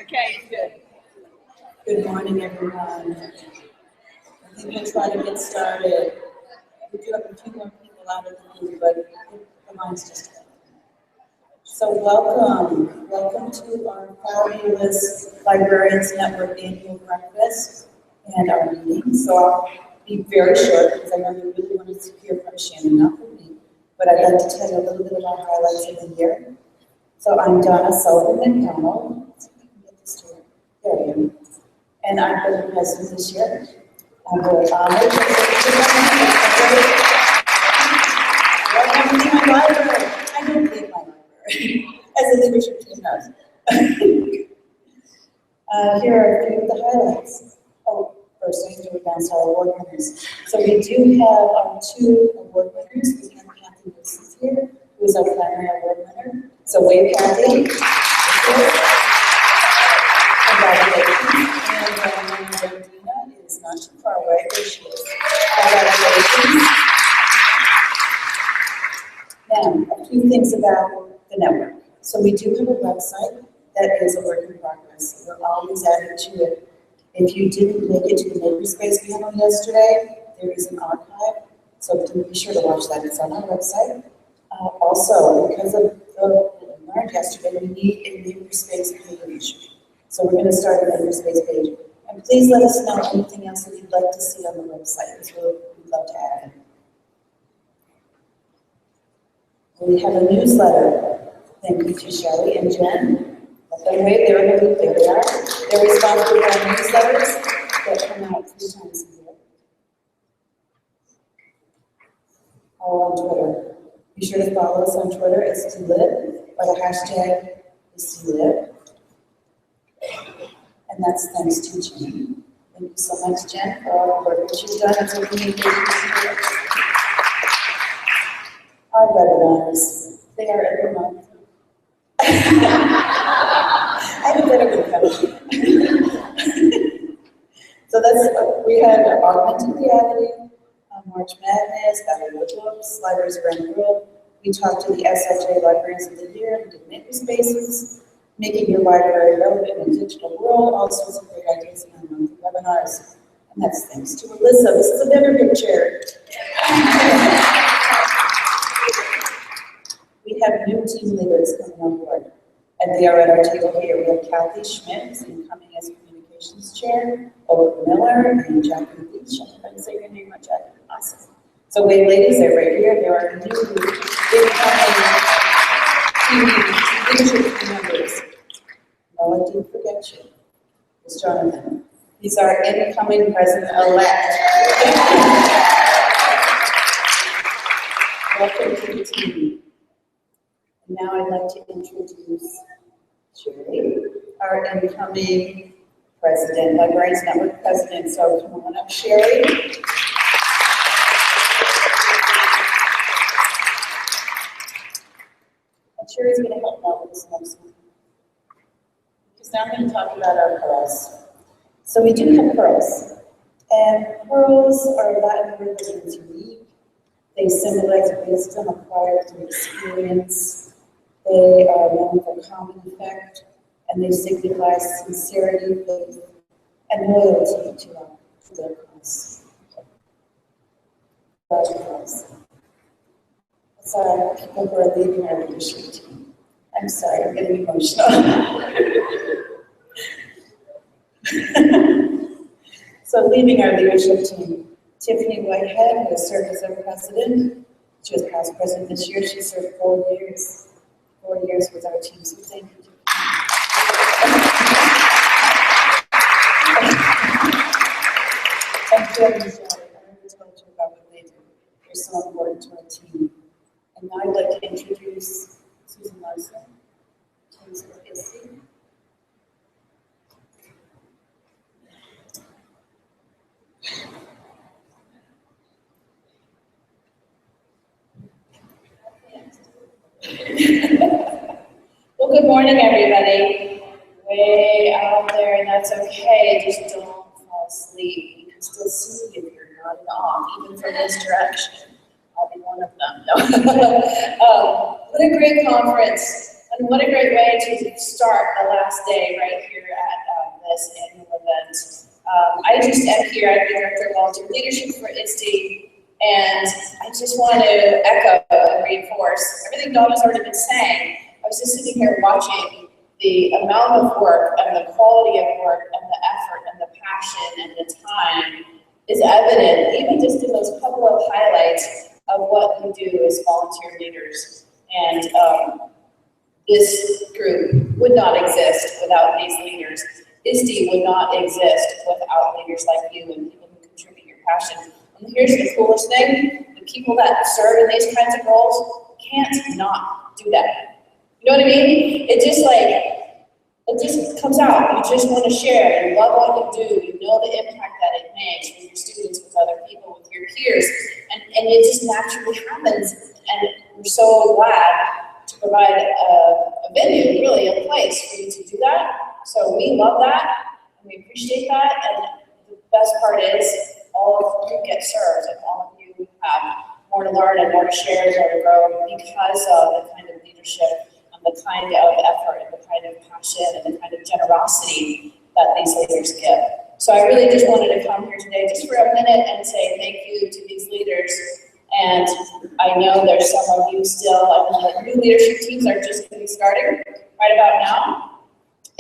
Okay, good. Good morning, everyone. I think we'll try to get started. We do have a few more people out of the room, but the line's just open. So welcome to our fabulous Librarians Network annual breakfast and our meeting. So I'll be very short because I know you really wanted to hear from Shannon, not from me, but I'd like to tell you a little bit about highlights of the year. So I'm Donna Sullivan McDonald. There I am. And I'm the president this year. I'm very honored. Welcome to my library. I don't leave my library, as the leadership team knows. Here are a few of the highlights. Oh, first I have to announce our award winners. So we do have our two award winners. We have Kathy Wilson here, who is our primary award winner. So wave, Kathy. Congratulations. And Dina is not too far away. There she is. Congratulations. Now, a few things about the network. So we do have a website that is a work in progress. We're always adding to it. If you didn't make it to the Makerspace panel yesterday, there is an archive. So be sure to watch that. It's on our website. Also, because of what we learned yesterday, we need a Makerspace page. So we're going to start a Makerspace page. And please let us know anything else that you'd like to see on the website, because we'd love to add it. We have a newsletter. Thank you to Shelley and Jen. Let them wait. There they are. They're responsible for our newsletters that come out 3 times a year. All on Twitter. Be sure to follow us on Twitter. It's to live, or the hashtag is to live. And that's thanks to Jen. Thank you so much, Jen, for all the work that you've done as a communications leader. Our webinars, they are every month. I have a better good coach. So we had augmented reality, March Madness, Battle of the Books, Libraries Around the World. We talked to the SLJ Librarians of the Year, we did Makerspaces, making your library relevant in a digital world, all sorts of great ideas in our monthly webinars. And that's thanks to Alyssa. This is a bigger picture. We have new team leaders coming on board, and they are at our table here. We have Kathy Schmidt, who's incoming as Communications Chair, Olga Miller, and Jackie Leach. I'm going to say your name, Jackie. Awesome. So wait, ladies, they're right here. There are new leadership team members. No, I didn't forget you. It's Jonathan. He's our incoming president-elect. Welcome to the team. And now I'd like to introduce Sherry, our incoming president, Librarians Network president. So come on up, Sherry. And Sherry's going to help out with this next one. Because now I'm going to talk about our pearls. So we do have pearls. And pearls are a Latin word that means unique. They symbolize wisdom acquired through experience. They are known for common effect, and they signify sincerity, faith, and loyalty to their cause. It's our people who are leaving our leadership team. I'm sorry, I'm getting emotional. So leaving our leadership team, Tiffany Whitehead, who has served as our president. She was past president this year. She served 4 years. 4 years with our team, so thank you. And Jen and Shelley, I already told you about what they do. They're so important to our team. And now I'd like to introduce Susan Larson, who's with ISTE. Well, good morning, everybody. Way out there, and that's okay. Just don't fall asleep. We can still see you if you're nodding off, even from this direction. I'll be one of them. No. What a great conference, and what a great way to start the last day right here I just am here, I'm the Director of Volunteer Leadership for ISTE, and I just want to echo and reinforce everything Donna's already been saying. I was just sitting here watching the amount of work and the quality of work and the effort and the passion and the time is evident, even just in those couple of highlights of what we do as volunteer leaders. And this group would not exist without these leaders. ISTE would not exist without leaders like you and people who contribute your passion. And here's the coolest thing, the people that serve in these kinds of roles can't not do that. You know what I mean? It just comes out. You just want to share. You love what you do. You know the impact that it makes with your students, with other people, with your peers. And it just naturally happens. And we're so glad to provide a venue, really, a place for you to do that. So we love that, and we appreciate that. And the best part is all of you get served, and all of you have more to learn and more to share and more to grow because of the kind of leadership and the kind of effort and the kind of passion and the kind of generosity that these leaders give. So I really just wanted to come here today just for a minute and say thank you to these leaders. And I know there's some of you still, the new leadership teams are just going to be starting right about now.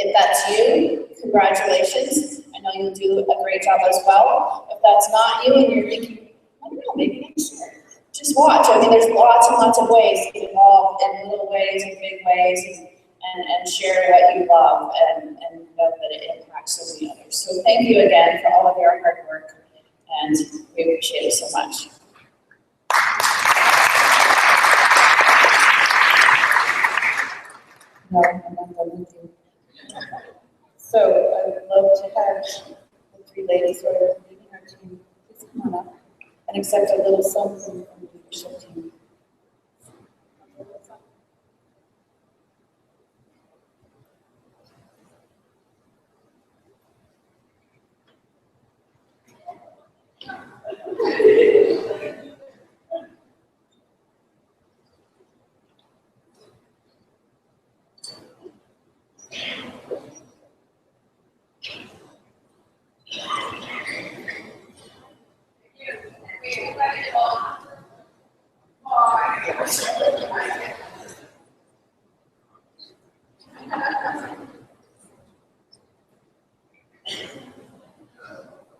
If that's you, congratulations. I know you'll do a great job as well. If that's not you and you're thinking, I don't know, maybe next year, just watch. I mean, there's lots and lots of ways to get involved in little ways and big ways and share what you love and know that it impacts so many others. So thank you again for all of your hard work, and we appreciate it so much. No, I'm not done with you. So I would love to have the three ladies who are leading our team please come on up and accept a little something from the leadership team.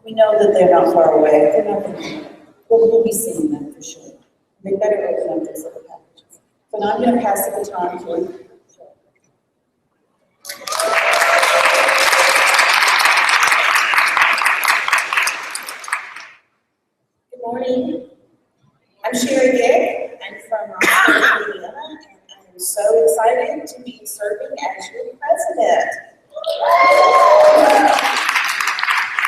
We know that they're not far away. They're not going to, we'll be seeing them for sure. They better open up those other packages. But I'm going to pass the baton to you. Good morning. I'm Sherry Dick. I'm from Rockford, Indiana, and I'm so excited to be serving as your president.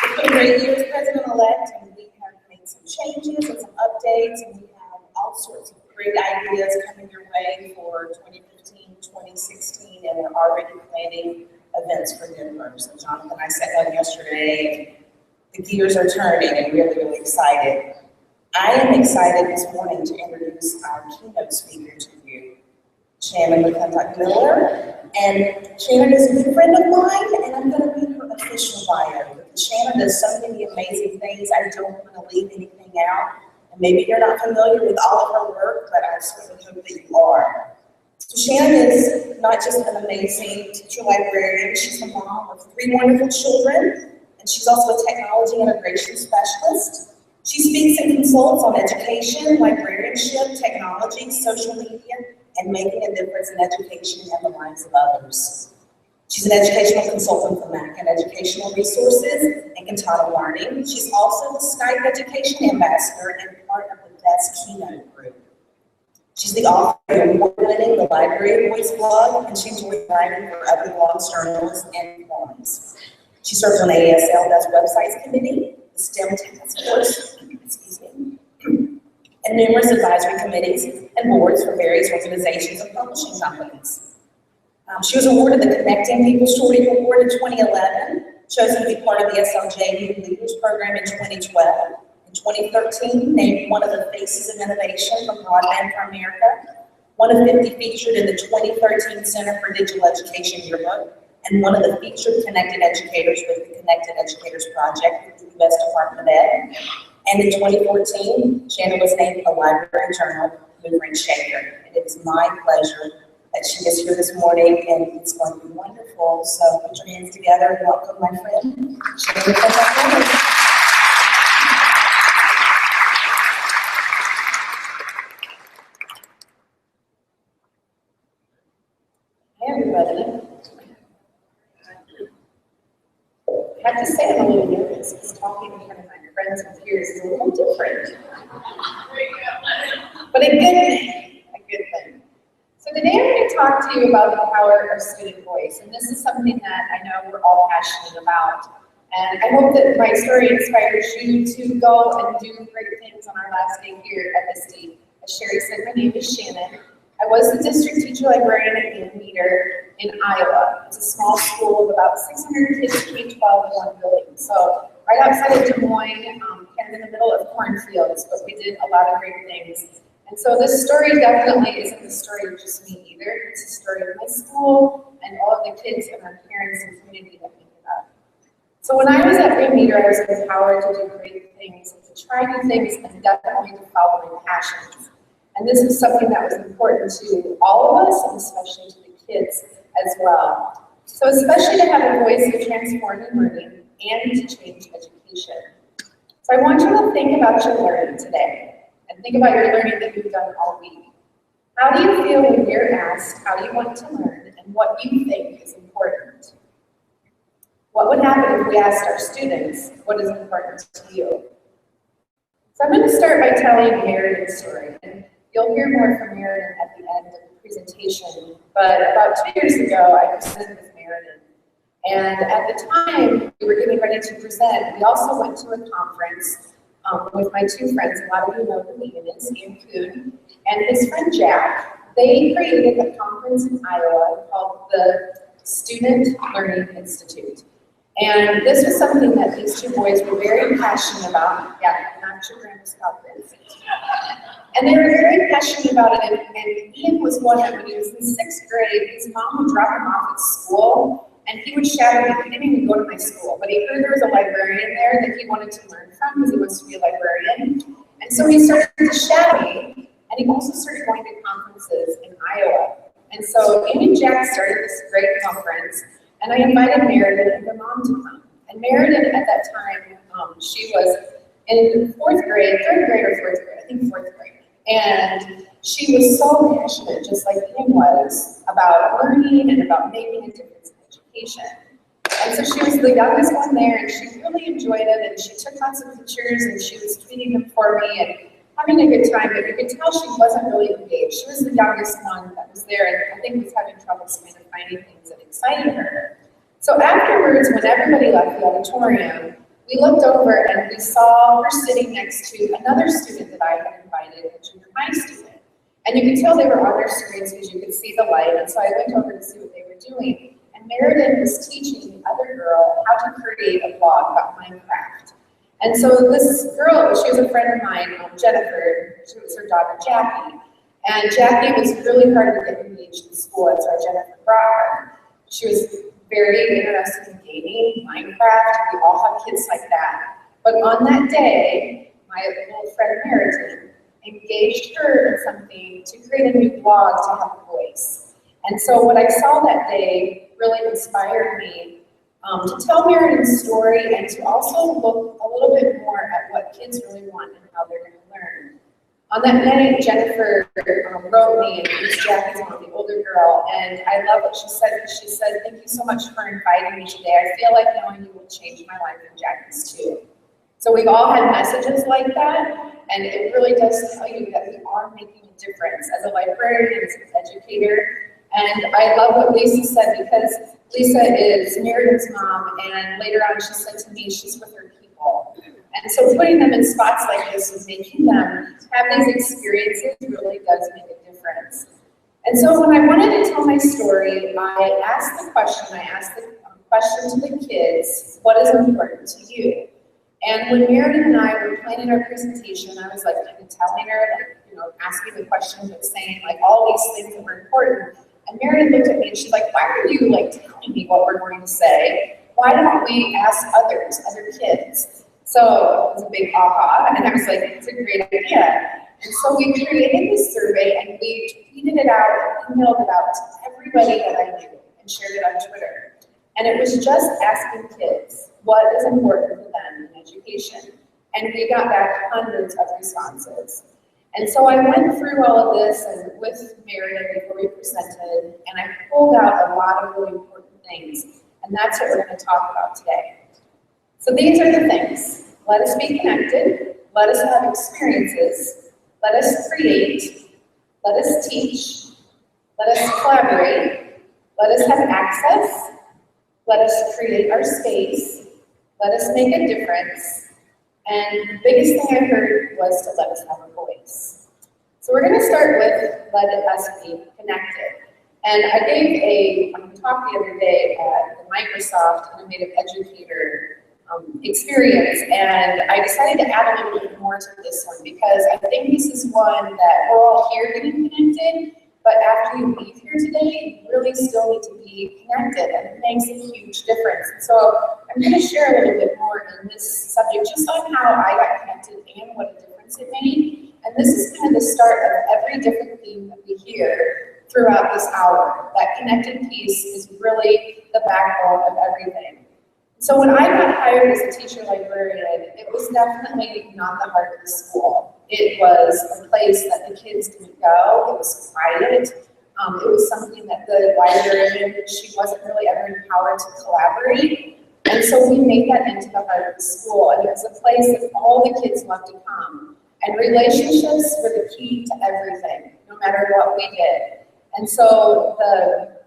It's been a great year as president-elect, and we have made some changes and some updates, and we have all sorts of great ideas coming your way for 2015, 2016, and we're already planning events for Denver. So Jonathan and I sat down yesterday, and the gears are turning, and really, really excited. I am excited this morning to introduce our keynote speaker to you, Shannon Miller. And Shannon is a good friend of mine, and I'm going to read her official bio. Shannon does so many amazing things. I don't want to leave anything out. And maybe you're not familiar with all of her work, but I certainly hope that you are. So Shannon is not just an amazing teacher librarian, she's a mom of 3 wonderful children, and she's also a technology integration specialist. She speaks and consults on education, librarianship, technology, social media, and making a difference in education and the lives of others. She's an educational consultant for MAC and Educational Resources and Keynote Learning. She's also the Skype Education Ambassador and part of the Best Keynote group. She's the author of award-winning The Library Voice blog, and she enjoys writing for other blogs, journals, and forums. She serves on ASL, that's Websites Committee, the STEM Task Force, and numerous advisory committees and boards for various organizations and publishing companies. She was awarded the Connecting People Story Award in 2011, chosen to be part of the SLJ Youth Leaders Program in 2012. In 2013, named one of the Faces of Innovation for Broadband for America, one of 50 featured in the 2013 Center for Digital Education Yearbook, and one of the featured Connected Educators with the Connected Educators Project with the U.S. Department of Ed. And in 2014, Shannon was named a Library Journal Blueprint Shaker. And it is my pleasure that she is here this morning, and it's going to be wonderful. So put your hands together and welcome my friend, Shannon Miller. Hey everybody. I have to say I'm a little nervous because talking in front of my friends and peers is a little different. But a good thing, a good thing. So today I'm going to talk to you about the power of student voice. And this is something that I know we're all passionate about. And I hope that my story inspires you to go and do great things on our last day here at ISTE. As Sherry said, my name is Shannon. I was the district teacher librarian at Keynote in Iowa. It's a small school of about 600 kids, K-12 in one building. So right outside of Des Moines, kind of in the middle of cornfields, but we did a lot of great things. And so this story definitely isn't the story of just me either. It's the story of my school and all of the kids and our parents and community that make it up. So when I was at Keynote, I was empowered to do great things, and to try new things, and definitely to follow my passions. And this was something that was important to all of us, and especially to the kids as well. So especially to have a voice to transform learning and to change education. So I want you to think about your learning today, and think about your learning that you've done all week. How do you feel when you're asked how you want to learn and what you think is important? What would happen if we asked our students what is important to you? So I'm going to start by telling Meredith's story. And you'll hear more from Meredith at the end of the presentation, but about 2 years ago, I presented with Meredith. And at the time we were getting ready to present, we also went to a conference with my two friends. A lot of you know who Ian is, Ian Kuhn, and his friend Jack. They created a conference in Iowa called the Student Learning Institute. And this was something that these two boys were very passionate about. Yeah, not your grandma's conference. And they were very passionate about it, and Ian was one that when he was in 6th grade, his mom would drop him off at school, and he would shadow me. He didn't even go to my school, but he heard there was a librarian there that he wanted to learn from because he wants to be a librarian. And so he started to shadow me, and he also started going to conferences in Iowa. And so Ian and Jack started this great conference, and I invited Meredith and her mom to come. And Meredith at that time, she was in 4th grade, 3rd grade or 4th grade, I think 4th grade. And she was so passionate, just like Ian was, about learning and about making a difference in education. And so she was the youngest one there, and she really enjoyed it, and she took lots of pictures, and she was tweeting them for me, and having a good time, but you could tell she wasn't really engaged. She was the youngest one that was there, and I think was having trouble kind of finding things that excited her. So afterwards, when everybody left the auditorium, we looked over and we saw her sitting next to another student that I had invited, a junior high student. And you could tell they were on their screens because you could see the light, and so I went over to see what they were doing. And Meredith was teaching the other girl how to create a blog about Minecraft. And so this girl, she was a friend of mine, Jennifer, she was her daughter Jackie. And Jackie was really hard to get engaged in school, and so Jennifer brought her. She was very interested in gaming, Minecraft. We all have kids like that. But on that day, my little friend Meredith engaged her in something to create a new blog to have a voice. And so what I saw that day really inspired me to tell Meredith's story and to also look a little bit more at what kids really want and how they're going to learn. On that night, Jennifer wrote me, and it was Jackie's mom, the older girl, and I love what she said. She said, "Thank you so much for inviting me today. I feel like knowing you will change my life and Jackie's too." So we've all had messages like that, and it really does tell you that we are making a difference as a librarian, as an educator. And I love what Lisa said, because Lisa is Meredith's mom, and later on she said to me she's with her people. And so putting them in spots like this and making them have these experiences really does make a difference. And so when I wanted to tell my story, I asked the question to the kids, what is important to you? And when Meredith and I were planning our presentation, I was like telling her, asking the question, but saying like all these things that were important. And Mary looked at me and she's like, why are you like telling me what we're going to say? Why don't we ask others, other kids? So it was a big aha, and I was like, it's a great idea. And so we created this survey and we tweeted it out and emailed it out to everybody that I knew and shared it on Twitter. And it was just asking kids what is important to them in education. And we got back hundreds of responses. And so I went through all of this and with Mary before we presented, and I pulled out a lot of really important things. And that's what we're going to talk about today. So these are the things. Let us be connected. Let us have experiences. Let us create. Let us teach. Let us collaborate. Let us have access. Let us create our space. Let us make a difference. And the biggest thing I heard was to let us have a voice. So we're going to start with let us be connected. And I gave a talk the other day at the Microsoft Innovative Educator experience, and I decided to add a little bit more to this one because I think this is one that we're all here getting connected, but after you leave here today, you really still need to be connected, and it makes a huge difference. So I'm going to share a little bit more in this subject just on how I got connected and what a difference it made. And this is kind of the start of every different theme that we hear throughout this hour. That connected piece is really the backbone of everything. So when I got hired as a teacher librarian, it was definitely not the heart of the school. It was a place that the kids didn't go. It was quiet. It was something that the librarian, she wasn't really ever empowered to collaborate. And so we made that into the heart of the school. And it was a place that all the kids loved to come. And relationships were the key to everything, no matter what we did. And so the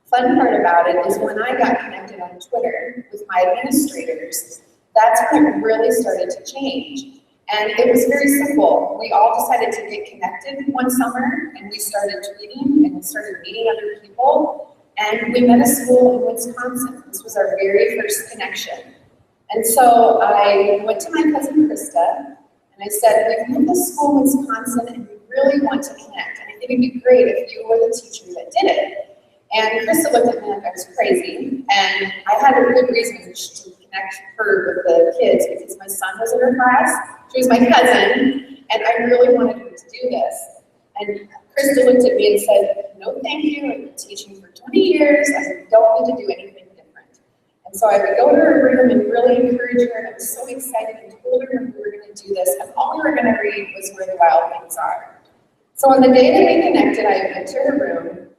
fun part about it is when I got connected on Twitter with my administrators, that's when it really started to change. And it was very simple. We all decided to get connected one summer, and we started tweeting, and we started meeting other people, and we met a school in Wisconsin. This was our very first connection. And so I went to my cousin Krista, and I said, we've met this school in Wisconsin, and we really want to connect. And I think it'd be great if you were the teacher that did it. And Krista looked at me like I was crazy, and I had a good reason to connect her with the kids because my son was in her class, she was my cousin, and I really wanted her to do this. And Krista looked at me and said, no thank you, I've been teaching for 20 years, I don't need to do anything different. And so I would go to her room and really encourage her, and I was so excited and told her we were going to do this, and all we were going to read was Where the Wild Things Are. So on the day that we connected, I went to her room,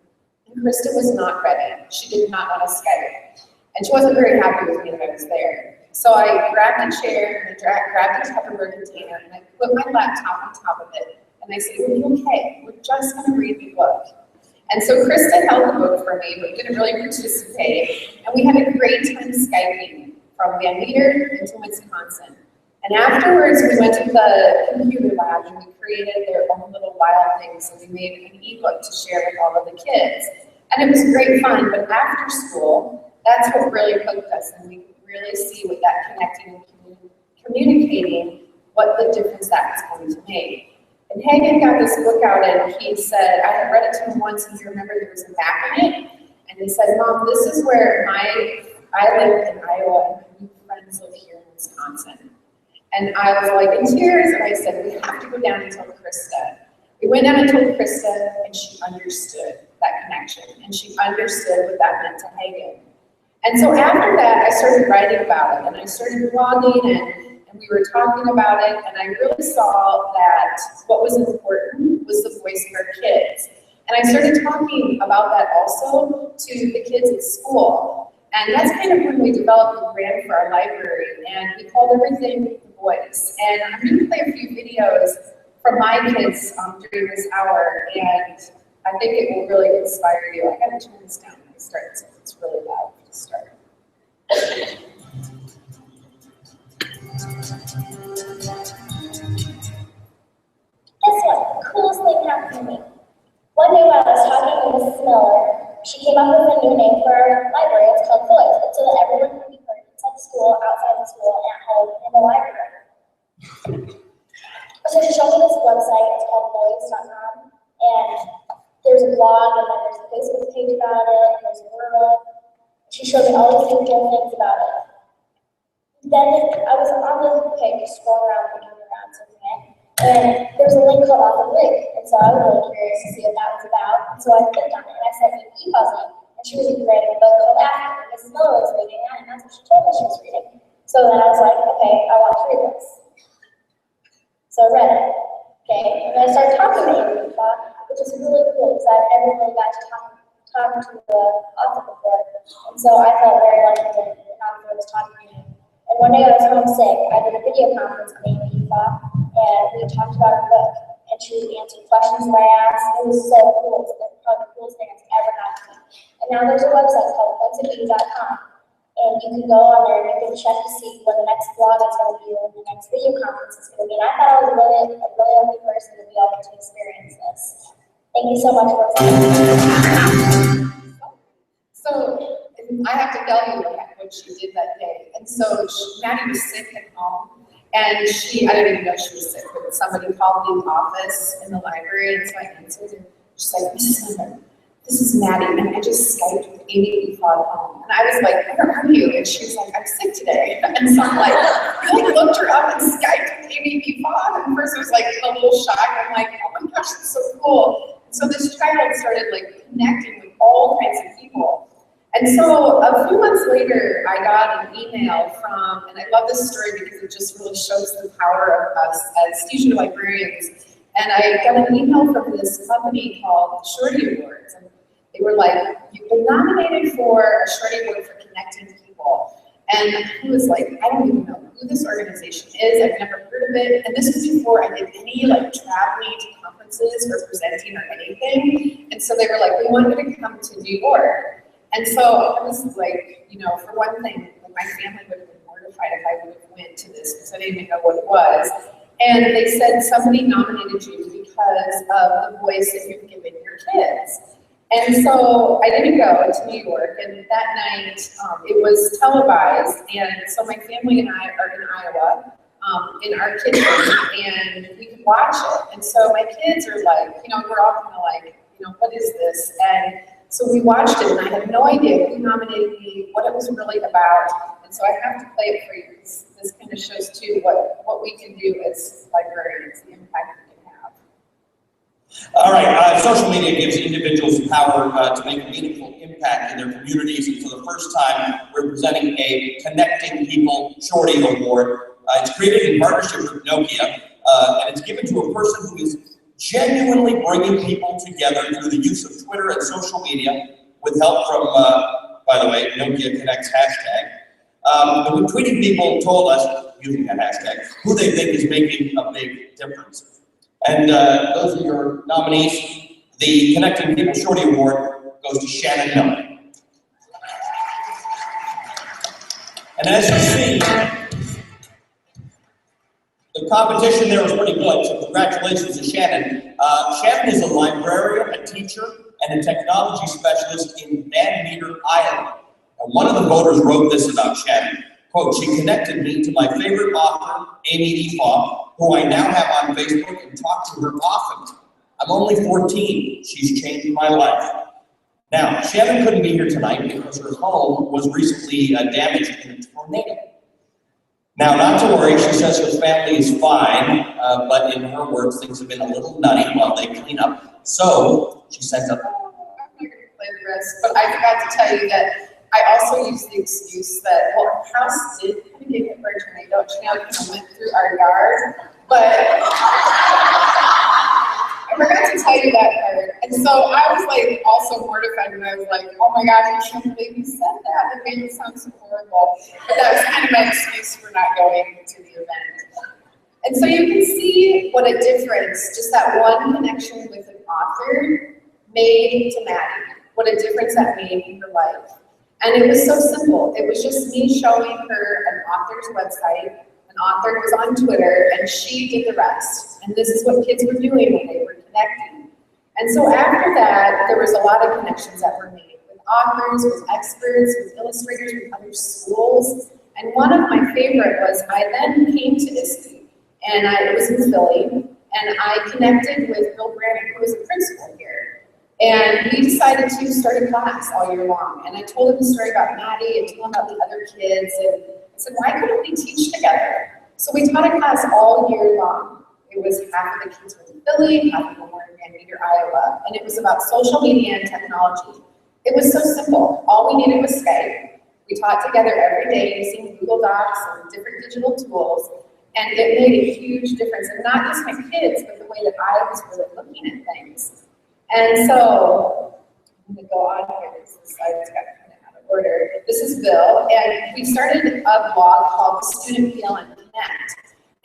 Krista was not ready. She did not want to Skype. And she wasn't very happy with me that I was there. So I grabbed a chair and I grabbed a Tupperware container and I put my laptop on top of it. And I said, we'll be okay. We're just going to read the book. And so Krista held the book for me, but didn't really participate. And we had a great time Skyping from Van Meter into Wisconsin. And afterwards, we went to the computer lab and we created their own little wild things. And we made an ebook to share with all of the kids. And it was great fun, but after school, that's what really hooked us. And we could really see with that connecting and communicating what the difference that was going to make. And Hagen got this book out and he said, I had read it to him once and he remembered there was a map in it. And he said, Mom, this is where I live in Iowa and my friends live here in Wisconsin. And I was like in tears, and I said, we have to go down and tell Krista. We went down and told Krista, and she understood that connection, and she understood what that meant to Hagen. And so after that, I started writing about it, and I started blogging, and we were talking about it, and I really saw that what was important was the voice of our kids. And I started talking about that also to the kids at school. And that's kind of when we developed the brand for our library, and we called everything Voice. And I'm going to play a few videos from my kids during this hour, and I think it will really inspire you. I got to turn this down when I start, so it's really loud to start. Guess what? The coolest thing happened to me. One day while I was talking to Mrs. Miller, she came up with a new name for our library. It's called Voice. It's so that everyone can be heard inside school, outside the school, and at home in the library. So she showed me this website. It's called voice.com, and there's a blog, and then there's Facebook page about it, and there's a girl. She showed me all these really cool things about it. Then I was on the page, scrolling around, looking around, something it, and there was a link called Author Link, and so I was really curious to see what that was about, and so I clicked on it, and I sent an email in, and she was writing a book called After, and Mrs. Miller was reading that, and that's what she told me she was reading. So then I was like, okay, I want to read this. So I read it, okay, and then I started talking to Amy, which is really cool, because I've never really got to talk to the author before, and so I felt very lucky that the author was talking to me. And one day I was homesick, I did a video conference with Amy, and we talked about her book, and she answered questions that I asked. It was so cool. It was probably the coolest thing that's ever happened to me. And now there's a website called booksandbeauty.com, and you can go on there and you can check to see when the next blog is going to be, when the next video conference is going to be. And I thought I was a really lucky person to be able to experience this. Thank you so much for listening. So I have to tell you what she did that day. And so Maddie was sick at home, and I didn't even know she was sick, but somebody called the office in the library, and so I answered, and she's like, Mrs. Miller, this is Maddie, and I just Skyped with Amy before home. And I was like, where are you? And she was like, I'm sick today. And so I'm like, I looked her up and Skyped with Amy before, and first I was like a little shocked. I'm like, oh my gosh, that's so cool. So this child started like connecting with all kinds of people. And so a few months later, I got an email from, and I love this story because it just really shows the power of us as teacher librarians. And I got an email from this company called Shorty Awards. And they were like, you've been nominated for a Shorty Award for connecting people. And I was like, I don't even know who this organization is. I've never heard of it. And this was before I did any like traveling to conferences or presenting or anything. And so they were like, we want you to come to New York. And so I was like, you know, for one thing, my family would have been mortified if I would have went to this because I didn't even know what it was. And they said somebody nominated you because of the voice that you've given your kids. And so I didn't go to New York, and that night it was televised, and so my family and I are in Iowa, in our kitchen, and we could watch it. And so my kids are like, you know, we're all kind of like, you know, what is this? And so we watched it, and I had no idea who nominated me, what it was really about, and so I have to play it for you. This kind of shows too what we can do as librarians, the impact we can have. All right, social media gives individuals the power to make a meaningful impact in their communities, and for the first time, we're presenting a Connecting People Shorty Award. It's created in partnership with Nokia, and it's given to a person who is genuinely bringing people together through the use of Twitter and social media, with help from, by the way, Nokia Connects hashtag. The tweeting people told us, using that hashtag, who they think is making a big difference. And those are your nominees. The Connecting People Shorty Award goes to Shannon Miller. And as you see, the competition there was pretty good, so congratulations to Shannon. Shannon is a librarian, a teacher, and a technology specialist in Van Meter, Iowa. And one of the voters wrote this about Shannon. Quote, she connected me to my favorite author, Amy Efaw, who I now have on Facebook and talk to her often. I'm only 14. She's changed my life. Now, Shannon couldn't be here tonight because her home was recently damaged in a tornado. Now, not to worry, she says her family is fine, but in her words, things have been a little nutty while they clean up. So, she sends up. I'm not going to play the rest, but I forgot to tell you that I also used the excuse that, well, our house did kind of get hit by a tornado. It kind of went through our yard, but I forgot to tell you that part. And so I was like also mortified when I was like, oh my gosh, I can't believe you said that. It made it sound so horrible. But that was kind of my excuse for not going to the event. And so you can see what a difference just that one connection with an author made to Maddie. What a difference that made in her life. And it was so simple. It was just me showing her an author's website. An author was on Twitter, and she did the rest. And this is what kids were doing when they were connecting. And so after that, there was a lot of connections that were made with authors, with experts, with illustrators, with other schools. And one of my favorite was I then came to ISTE, and it was in Philly, and I connected with Bill Brannon, who was a principal here. And we decided to start a class all year long. And I told him the story about Maddie and told him about the other kids. And I said, why couldn't we teach together? So we taught a class all year long. It was half of the kids were in Philly, half of them were in Van Meter, Iowa. And it was about social media and technology. It was so simple. All we needed was Skype. We taught together every day using Google Docs and different digital tools. And it made a huge difference. And not just my kids, but the way that I was really looking at things. And so, I'm gonna go on here because the slides got kind of out of order. This is Bill, and we started a blog called The Student Feel and Connect.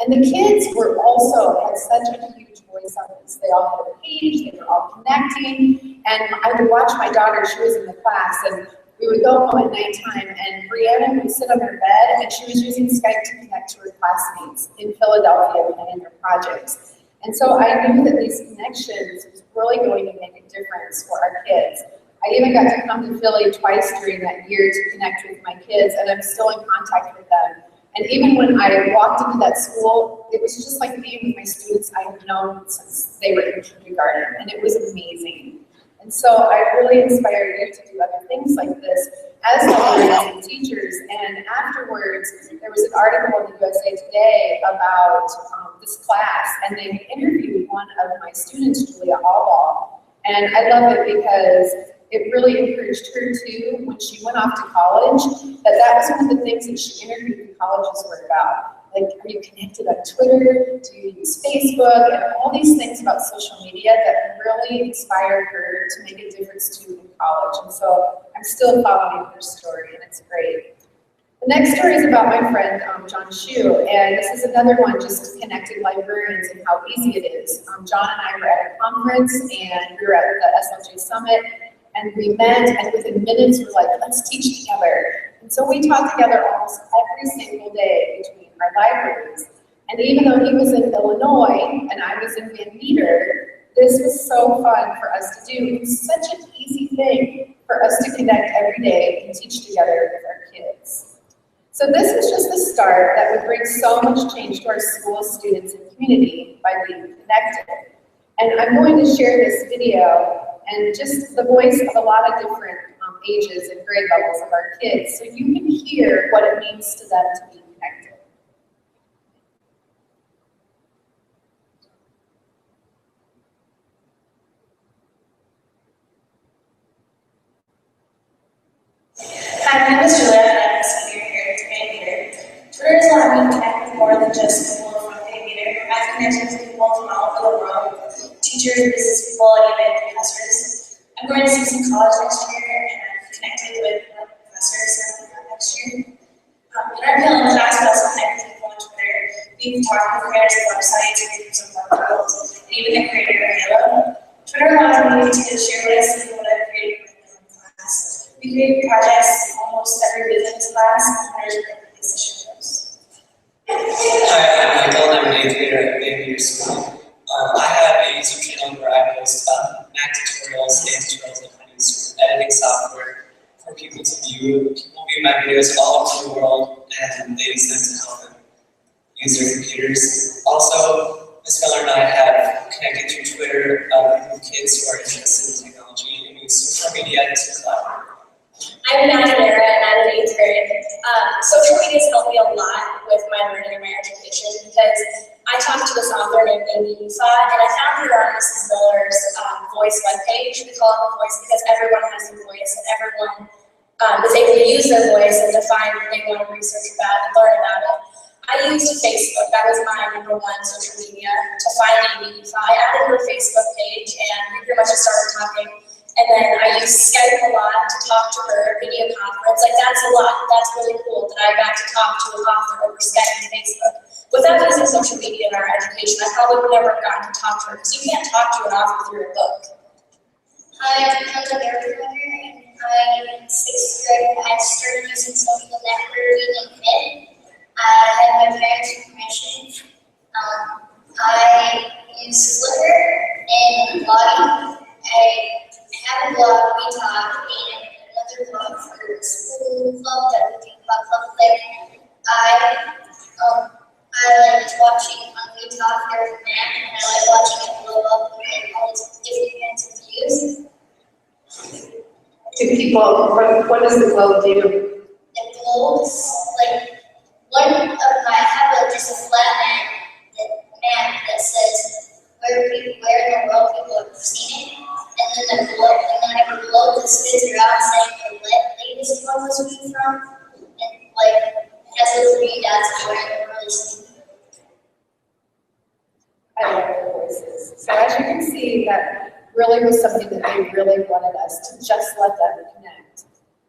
And the kids were also, had such a huge voice on this. They all had a page, they were all connecting, and I would watch my daughter, she was in the class, and we would go home at nighttime, and Brianna would sit on her bed, and she was using Skype to connect to her classmates in Philadelphia and in their projects. And so I knew that these connections was really going to make a difference for our kids. I even got to come to Philly twice during that year to connect with my kids, and I'm still in contact with them. And even when I walked into that school, it was just like being with my students I have known since they were in kindergarten, and it was amazing. And so I really inspire you to do other things like this as librarians and teachers. And afterwards, there was an article in the USA Today about this class, and they interviewed one of my students, Julia Allball. And I love it because it really encouraged her too, when she went off to college, that was one of the things that she interviewed the colleges were about. Like, are you connected on Twitter? Do you use Facebook? And all these things about social media that really inspired her to make a difference too in college. And so I'm still following her story, and it's great. The next story is about my friend, John Shu, and this is another one just connecting librarians and how easy it is. John and I were at a conference, and we were at the SLJ Summit, and we met, and within minutes, we're like, let's teach together. And so we taught together almost every single day between our libraries. And even though he was in Illinois, and I was in Van Meter, this was so fun for us to do. It was such an easy thing for us to connect every day and teach together with our kids. So this is just the start that would bring so much change to our school students and community by being connected. And I'm going to share this video and just the voice of a lot of different ages and grade levels of our kids, so you can hear what it means to them to be connected. Hi, my name is Julia, and I'm a senior here at Van Meter. Twitter has allowed me to connect with more than just people from Van Meter. I've connected with people from all over the world, teachers, business people, and even professors. I'm going to see some college next year, and I'm connected with professors next year. In our PLM class, we also connect with people on Twitter. We've talked with creators of websites, creators of web tools, and even the creator of Halo. Twitter allows me to share what I see and what I've created in class. We create projects almost every week in this class, and there's a great place to share those. Hi, I'm Michael. I'm an 8th grader at Van Meter School. I have a YouTube channel where I post Mac tutorials and tutorials on how to use editing software for people to view. People view my videos all over the world, and they use them to help them use their computers. Also, Ms. Miller and I have connected through Twitter with kids who are interested in technology and use social media to collaborate. I'm Maddie, and I'm in 8th grade. Social media has helped me a lot with my learning and my education because I talked to this author named Amy Ufa, and I found her on Mrs. Miller's Voice webpage. We call it the Voice because everyone has a voice, and everyone is able to use their voice and define what they want to research about and learn about it. I used Facebook. That was my #1 social media to find Amy Ufa. I added her Facebook page, and we pretty much just started talking. And then I used Skype a lot to talk to her, video conference. Like, that's a lot. That's really cool that I got to talk to an author over Skype and Facebook. Without using social media in our education, I probably would never have gotten to talk to her because you can't talk to an author through a book. Hi, I'm Kelly Garrett, and I'm in 6th grade. I started using social networking in mid. I had my parents' permission. I use Flickr and blogging. I have a blog, We Talk, and another blog for the school club that we do called Club Click. I like watching on We Talk every man, and I like watching it blow up and all these different kinds of views. to people? What does the globe do? It glows, like, I have just a flat map that says where in the world people have seen it, and then I have a globe that spits it out saying the latest one was viewed from, and like, it has little green dots of where in the world is seen. I love their voices. So as you can see, that really was something that they really wanted us to just let them connect.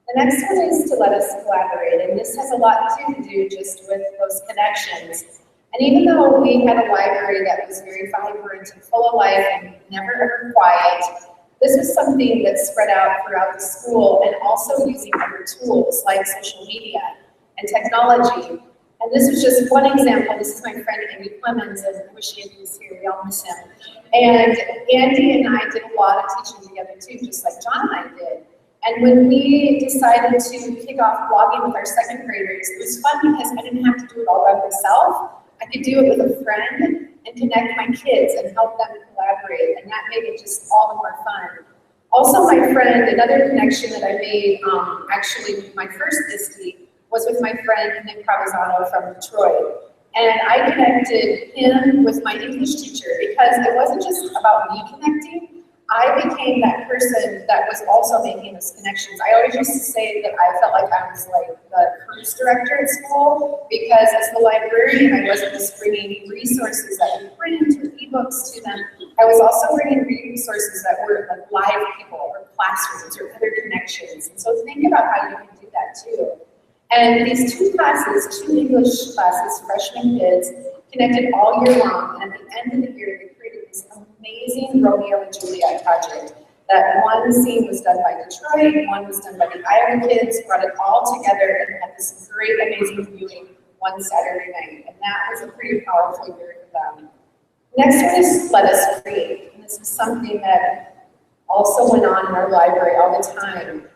The next one is to let us collaborate, and this has a lot to do just with those connections. And even though we had a library that was very vibrant and full of life and never ever quiet, this was something that spread out throughout the school and also using other tools like social media and technology. And this was just one example. This is my friend Andy Clemens, and I wish Andy was here, we all miss him. And Andy and I did a lot of teaching together too, just like John and I did. And when we decided to kick off blogging with our second graders, it was fun because I didn't have to do it all by myself. I could do it with a friend and connect my kids and help them collaborate, and that made it just all the more fun. Also, my friend, another connection that I made, actually my first ISTE, was with my friend Nick Provenzano from Detroit. And I connected him with my English teacher because it wasn't just about me connecting. I became that person that was also making those connections. I always used to say that I felt like I was like the cruise director at school, because as the librarian, I wasn't just bringing resources that we print or ebooks to them. I was also bringing resources that were like live people or classrooms or other connections. And so think about how you can do that too. And these two classes, two English classes, freshman kids, connected all year long. And at the end of the year, they created this amazing Romeo and Juliet project. That one scene was done by Detroit, one was done by the Iowa kids, brought it all together and had this great, amazing viewing one Saturday night. And that was a pretty powerful year for them. Next one is Let Us Create. And this is something that also went on in our library all the time.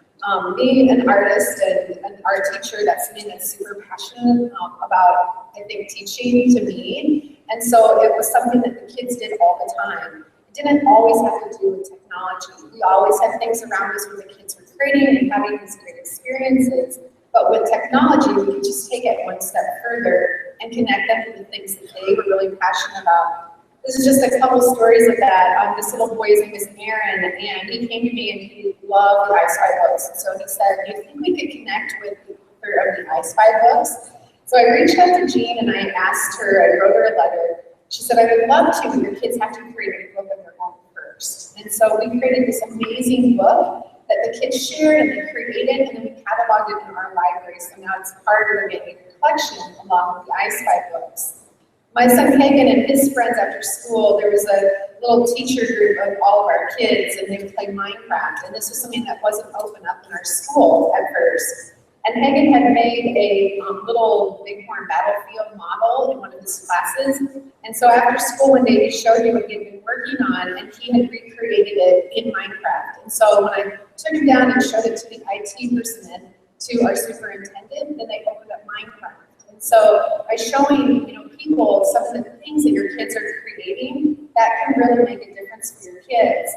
Being an artist and an art teacher, that's something that's super passionate about, I think, teaching to me. And so it was something that the kids did all the time. It didn't always have to do with technology. We always had things around us where the kids were creating and having these great experiences. But with technology, we could just take it one step further and connect them to the things that they were really passionate about. This is just a couple stories of that. This little boy's name is Aaron, and he came to me and he loved the ISTE books. So he said, do you think we could connect with the author of the ISTE books? So I reached out to Jean and I asked her, I wrote her a letter. She said, I would love to, but your kids have to create a book of their own first. And so we created this amazing book that the kids shared and they created, and then we cataloged it in our library. So now it's part of the main collection along with the ISTE books. My son Hagen and his friends after school, there was a little teacher group of all of our kids, and they would play Minecraft. And this was something that wasn't open up in our school at first. And Hagen had made a little Bighorn battlefield model in one of his classes. And so after school one day, he showed me what he had been working on, and he had recreated it in Minecraft. And so when I took him down and showed it to the IT person and to our superintendent, then they opened up Minecraft. And so by showing, people some of the things that your kids are creating, that can really make a difference for your kids.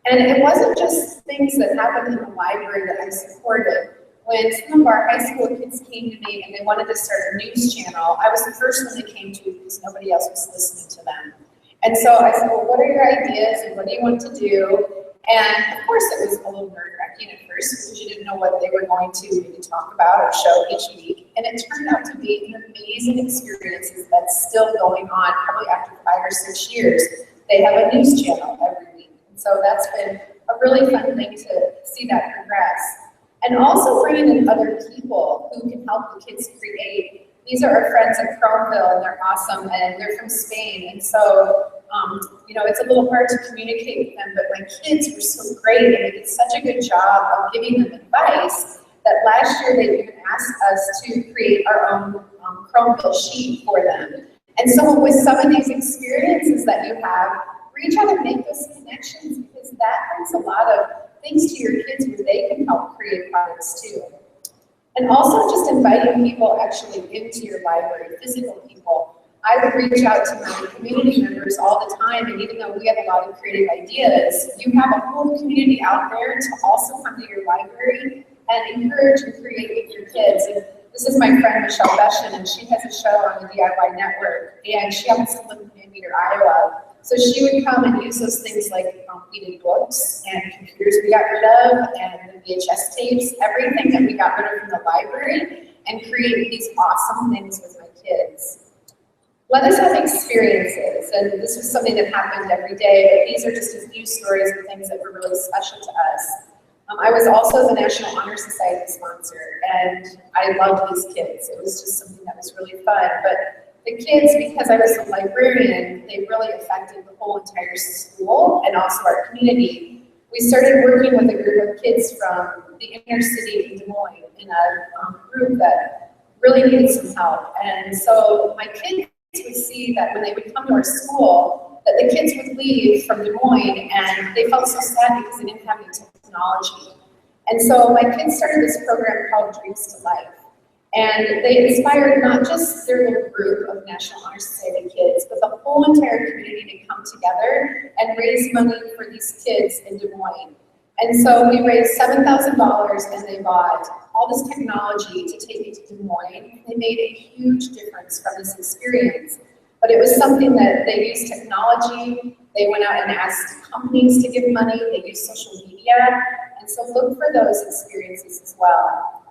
And it wasn't just things that happened in the library that I supported. When some of our high school kids came to me and they wanted to start a news channel, I was the first one they came to because nobody else was listening to them. And so I said, well, what are your ideas and what do you want to do? And of course it was a little nerve-wracking at first because you didn't know what they were going to maybe talk about or show each week. And it turned out to be an amazing experience that's still going on probably after 5 or 6 years. They have a news channel every week. And so that's been a really fun thing to see that progress. And also bringing in other people who can help the kids create. These are our friends at Chromeville, and they're awesome, and they're from Spain. And so, it's a little hard to communicate with them, but my kids were so great, and they did such a good job of giving them advice that last year they even asked us to create our own Chromeville sheet for them. And so with some of these experiences that you have, reach out and make those connections, because that brings a lot of things to your kids where they can help create products too. And also just inviting people actually into your library, physical people. I would reach out to my community members all the time, and even though we have a lot of creative ideas, you have a whole community out there to also come to your library and encourage and create with your kids. And this is my friend Michelle Beshin, and she has a show on the DIY Network, and she happens to live in Van Meter, Iowa. So she would come and use those things like completed books and computers we got rid of, and the VHS tapes, everything that we got rid of from the library, and create these awesome things with my kids. Let us have experiences, and this was something that happened every day, but these are just a few stories of things that were really special to us. I was also the National Honor Society sponsor, and I loved these kids. It was just something that was really fun, but the kids, because I was a librarian, they really affected the whole entire school and also our community. We started working with a group of kids from the inner city in Des Moines in a group that really needed some help, and so my kids would see that when they would come to our school, that the kids would leave from Des Moines and they felt so sad because they didn't have any technology. And so my kids started this program called Dreams to Life. And they inspired not just their little group of National Honor Society kids, but the whole entire community to come together and raise money for these kids in Des Moines. And so we raised $7,000 and they bought all this technology to take it to Des Moines. They made a huge difference from this experience. But it was something that they used technology. They went out and asked companies to give money. They used social media. And so look for those experiences as well.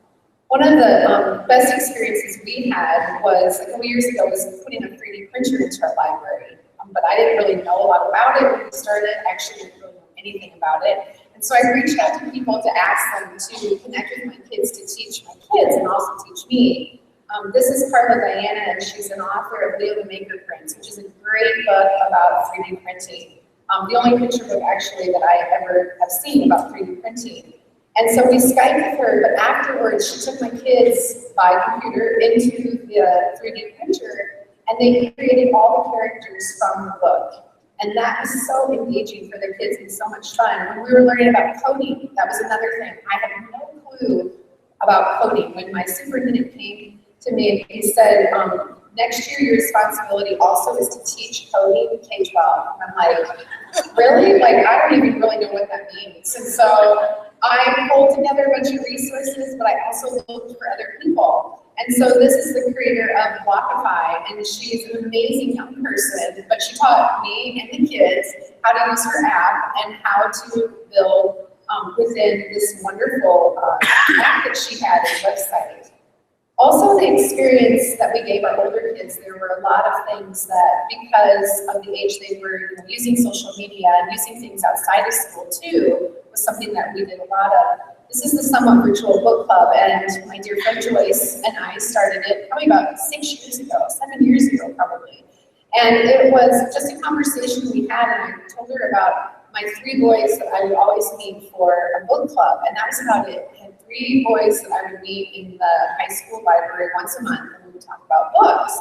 One of the best experiences we had was a couple years ago was putting a 3D printer into our library. But I didn't really know a lot about it when we started. I actually didn't really know anything about it. And so I reached out to people to ask them to connect with my kids to teach my kids and also teach me. This is Carla Diana, and she's an author of Leo the Maker Prints, which is a great book about 3D printing. The only picture book actually that I ever have seen about 3D printing. And so we Skyped with her, but afterwards she took my kids by computer into the 3D printer, and they created all the characters from the book. And that was so engaging for the kids and so much fun. When we were learning about coding, that was another thing. I had no clue about coding. When my superintendent came to me and he said, next year your responsibility also is to teach coding K-12. And I'm like, really? Like, I don't even really know what that means. And so I pulled together a bunch of resources, but I also looked for other people. And so this is the creator of Blockify, and she's an amazing young person, but she taught me and the kids how to use her app and how to build within this wonderful app that she had, a website. Also, the experience that we gave our older kids, there were a lot of things that, because of the age they were using social media and using things outside of school too, was something that we did a lot of. This is the Somewhat Virtual Book Club, and my dear friend Joyce and I started it probably about 6 years ago, 7 years ago probably. And it was just a conversation we had, and I told her about my 3 boys that I would always meet for a book club, and that was about it. I had 3 boys that I would meet in the high school library once a month, and we would talk about books.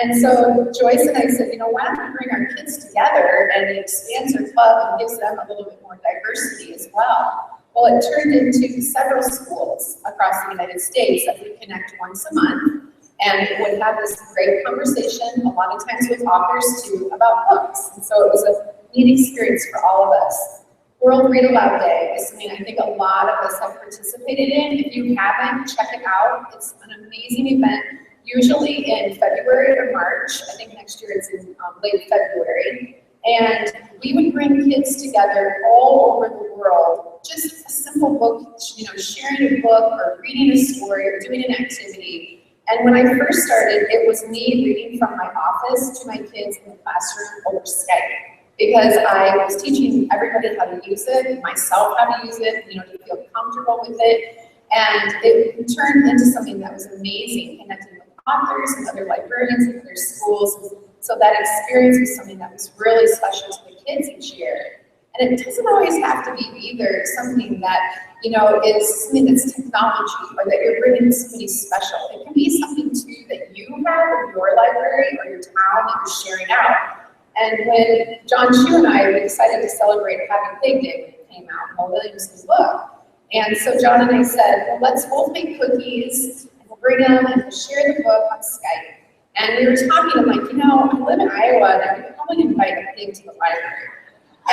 And so Joyce and I said, you know, why don't we bring our kids together, and it expands our club and gives them a little bit more diversity as well. Well, it turned into several schools across the United States that would connect once a month, and would have this great conversation, a lot of times with authors too, about books. And so it was a neat experience for all of us. World Read Aloud Day is something I think a lot of us have participated in. If you haven't, check it out. It's an amazing event, usually in February or March. I think next year it's in late February. And we would bring kids together all over the world, just a simple book, you know, sharing a book or reading a story or doing an activity. And when I first started, it was me reading from my office to my kids in the classroom over Skype, because I was teaching everybody how to use it, myself how to use it, you know, to feel comfortable with it. And it turned into something that was amazing, connecting with authors and other librarians and other schools. So that experience was something that was really special to the kids each year. And it doesn't always have to be either something that, you know, is something that's technology or that you're bringing somebody special. It can be something too that you have in your library or your town that you're sharing out. And when John Chu and I were excited to celebrate Happy Pig Day when it came out, Mo Williams' book. And so John and I said, well, let's both make cookies, and we'll bring them and we'll share the book on Skype. And we were talking, I'm like, I live in Iowa, and I would probably invite a pig to the library.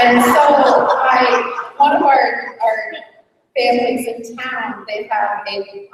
And so one of our families in town, they have a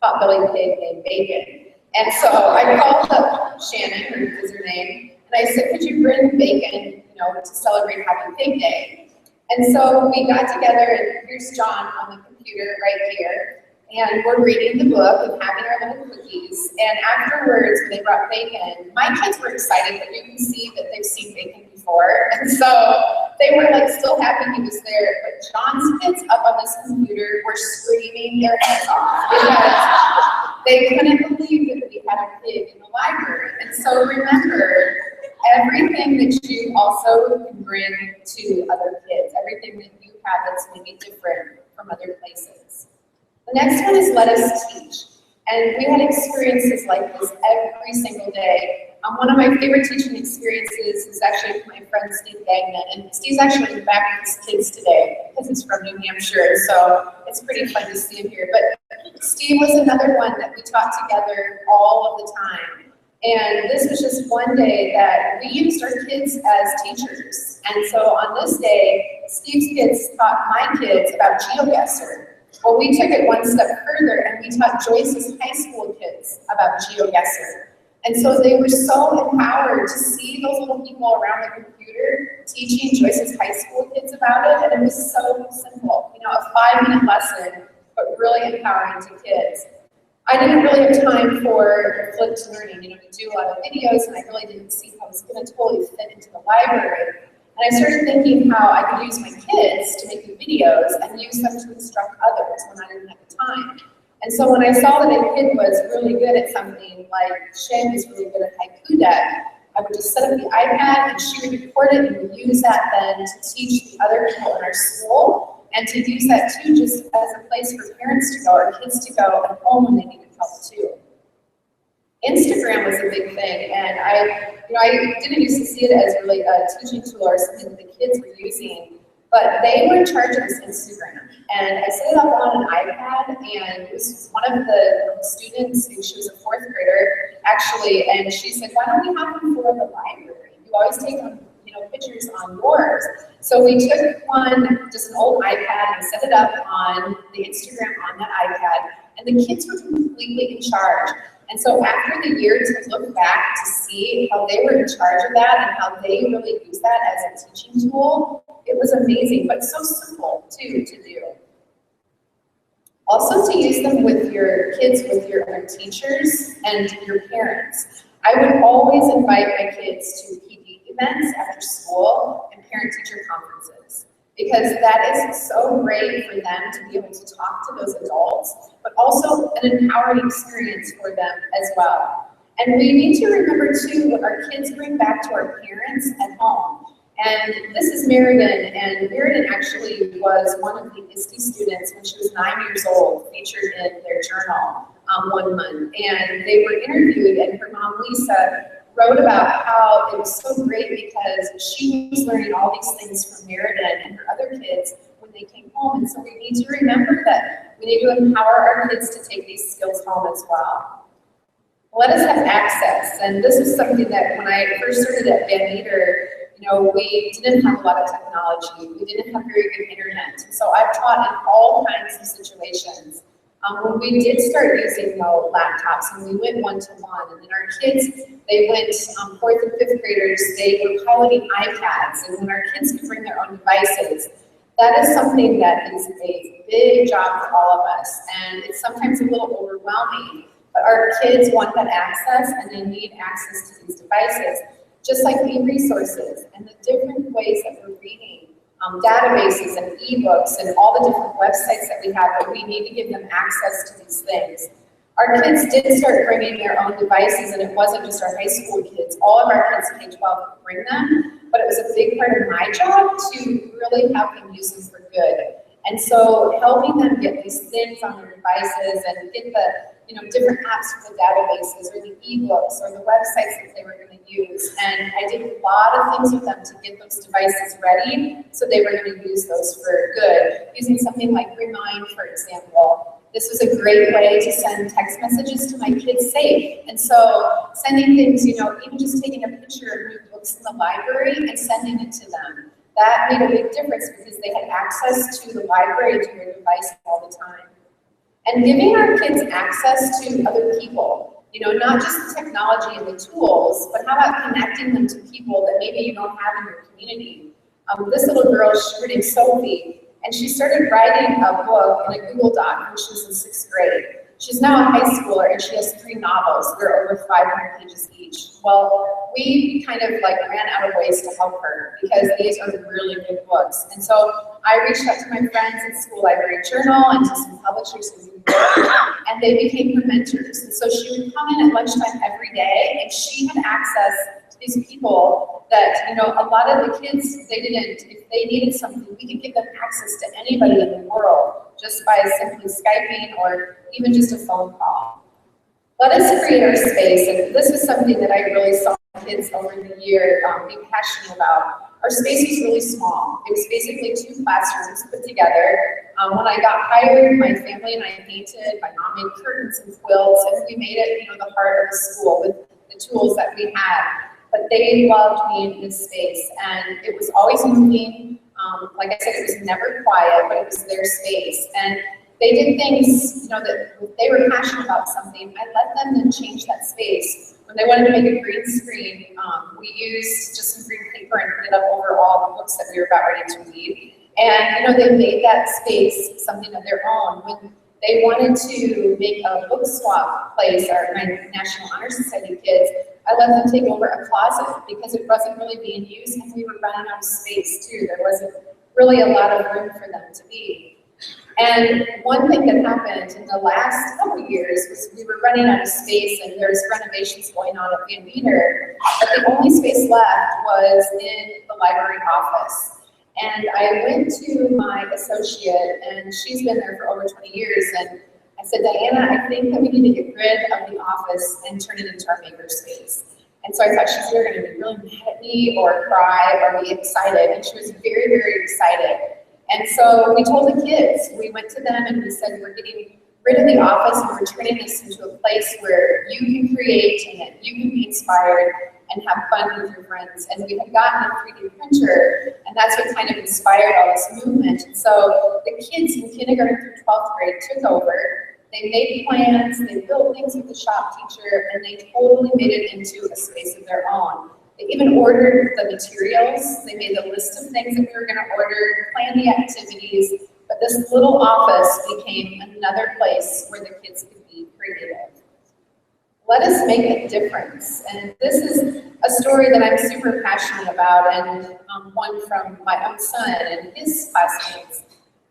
pot-bellied pig named Bacon. And so I called up Shannon, who is her name, and I said, could you bring Bacon, to celebrate Happy Pig Day? And so we got together, and here's John on the computer right here, and we're reading the book and having our little cookies. And afterwards, when they brought Bacon, my kids were excited, but you can see that they've seen Bacon before. And so they were like still happy he was there. But John's kids up on this computer were screaming their heads off because they couldn't believe that we had a pig in the library. And so remember, everything that you also can bring to other kids, everything that you have that's maybe different from other places. The next one is let us teach. And we had experiences like this every single day. One of my favorite teaching experiences is actually with my friend Steve Gagnon. And Steve's actually in the back with his kids today because he's from New Hampshire. So it's pretty fun to see him here. But Steve was another one that we taught together all of the time. And this was just one day that we used our kids as teachers. And so on this day, Steve's kids taught my kids about GeoGuessr. Well, we took it one step further and we taught Joyce's high school kids about GeoGuessr. And so they were so empowered to see those little people around the computer teaching Joyce's high school kids about it. And it was so simple, a 5-minute lesson, but really empowering to kids. I didn't really have time for flipped learning, to do a lot of videos, and I really didn't see how it was going to totally fit into the library. And I started thinking how I could use my kids to make the videos and use them to instruct others when I didn't have the time. And so when I saw that a kid was really good at something, like Shannon was really good at haiku deck, I would just set up the iPad and she would record it and would use that then to teach the other people in our school. And to use that too, just as a place for parents to go or kids to go at home when they needed help too. Instagram was a big thing, and I didn't used to see it as really a teaching tool or something that the kids were using, but they were in charge of this Instagram. And I set it up on an iPad, and it was one of the students, and she was a 4th grader, actually, and she said, why don't we have one for the library? You always take them, pictures on yours. So we took one, just an old iPad, and set it up on the Instagram on that iPad, and the kids were completely in charge. And so after the year to look back to see how they were in charge of that and how they really used that as a teaching tool, it was amazing, but so simple too to do. Also to use them with your kids, with your other teachers and your parents. I would always invite my kids to PD events after school and parent-teacher conferences, because that is so great for them to be able to talk to those adults, but also an empowering experience for them as well. And we need to remember too what our kids bring back to our parents at home. And this is Meriden, and Meriden actually was one of the ISTE students when she was 9 years old, featured in their journal one month. And they were interviewed, and her mom, Lisa, wrote about how it was so great because she was learning all these things from Meriden and her other kids when they came home. And so we need to remember that we need to empower our kids to take these skills home as well. Let us have access. And this is something that when I first started at Van Meter, we didn't have a lot of technology. We didn't have very good internet. So I've taught in all kinds of situations. When we did start using laptops and we went one-to-one, and then our kids, they went 4th and 5th graders, they were piloting iPads, and when our kids could bring their own devices, that is something that is a big job for all of us, and it's sometimes a little overwhelming, but our kids want that access and they need access to these devices, just like e-resources and the different ways that we're reading. Databases and ebooks and all the different websites that we have, but we need to give them access to these things. Our kids did start bringing their own devices, and it wasn't just our high school kids. All of our kids K-12 bring them, but it was a big part of my job to really help them use them for good. And so helping them get these things on their devices and get the different apps for the databases or the ebooks or the websites that they were going to use. And I did a lot of things with them to get those devices ready so they were going to use those for good, using something like Remind, for example. this was a great way to send text messages to my kids safe. And so sending things, you know, even just taking a picture of new books in the library and sending it to them, that made a big difference because they had access to the library to their device all the time. And giving our kids access to other people, you know, not just the technology and the tools, but how about connecting them to people that maybe you don't have in your community. This little girl, her name's Sophie, and she started writing a book in a Google Doc when she was in 6th grade. She's now a high schooler and she has 3 novels. They're over 500 pages each. Well, we kind of like ran out of ways to help her because these are really good books. And so I reached out to my friends in School Library Journal and to some publishers in New York, and they became her mentors. And so she would come in at lunchtime every day and she had access to these people that, you know, a lot of the kids, they didn't, if they needed something, we could give them access to anybody in the world just by simply Skyping or even just a phone call. Let us create our space, and this is something that I really saw kids over the year being passionate about. Our space was really small. It was basically 2 classrooms put together. When I got hired, my family and I painted, my mom made curtains and quilts, and we made it, you know, the heart of the school with the tools that we had. But they loved me in this space, and it was always moving. Like I said, it was never quiet, but it was their space. And they did things, you know, that if they were passionate about something, I let them then change that space. When they wanted to make a green screen, we used just some green paper and put it up over all the books that we were about ready to read. And, you know, they made that space something of their own. When they wanted to make a book swap place, my National Honor Society kids, I let them take over a closet because it wasn't really being used and we were running out of space too. There wasn't really a lot of room for them to be. And one thing that happened in the last couple of years was we were running out of space and there's renovations going on at Van Meter, but the only space left was in the library office. And I went to my associate, and she's been there for over 20 years, and I said, Diana, I think that we need to get rid of the office and turn it into our makerspace. And so I thought she's either going to be really mad at me or cry or be excited, and she was very, very excited. And so we told the kids, we went to them and we said, we're getting rid of the office and we're turning this into a place where you can create and that you can be inspired and have fun with your friends. And we had gotten a 3D printer, and that's what kind of inspired all this movement. And so the kids in kindergarten through 12th grade took over. They made plans, they built things with the shop teacher, and they totally made it into a space of their own. They even ordered the materials. They made the list of things that we were going to order, planned the activities, but this little office became another place where the kids could be creative. Let us make a difference. And this is a story that I'm super passionate about, and one from my own son and his classmates.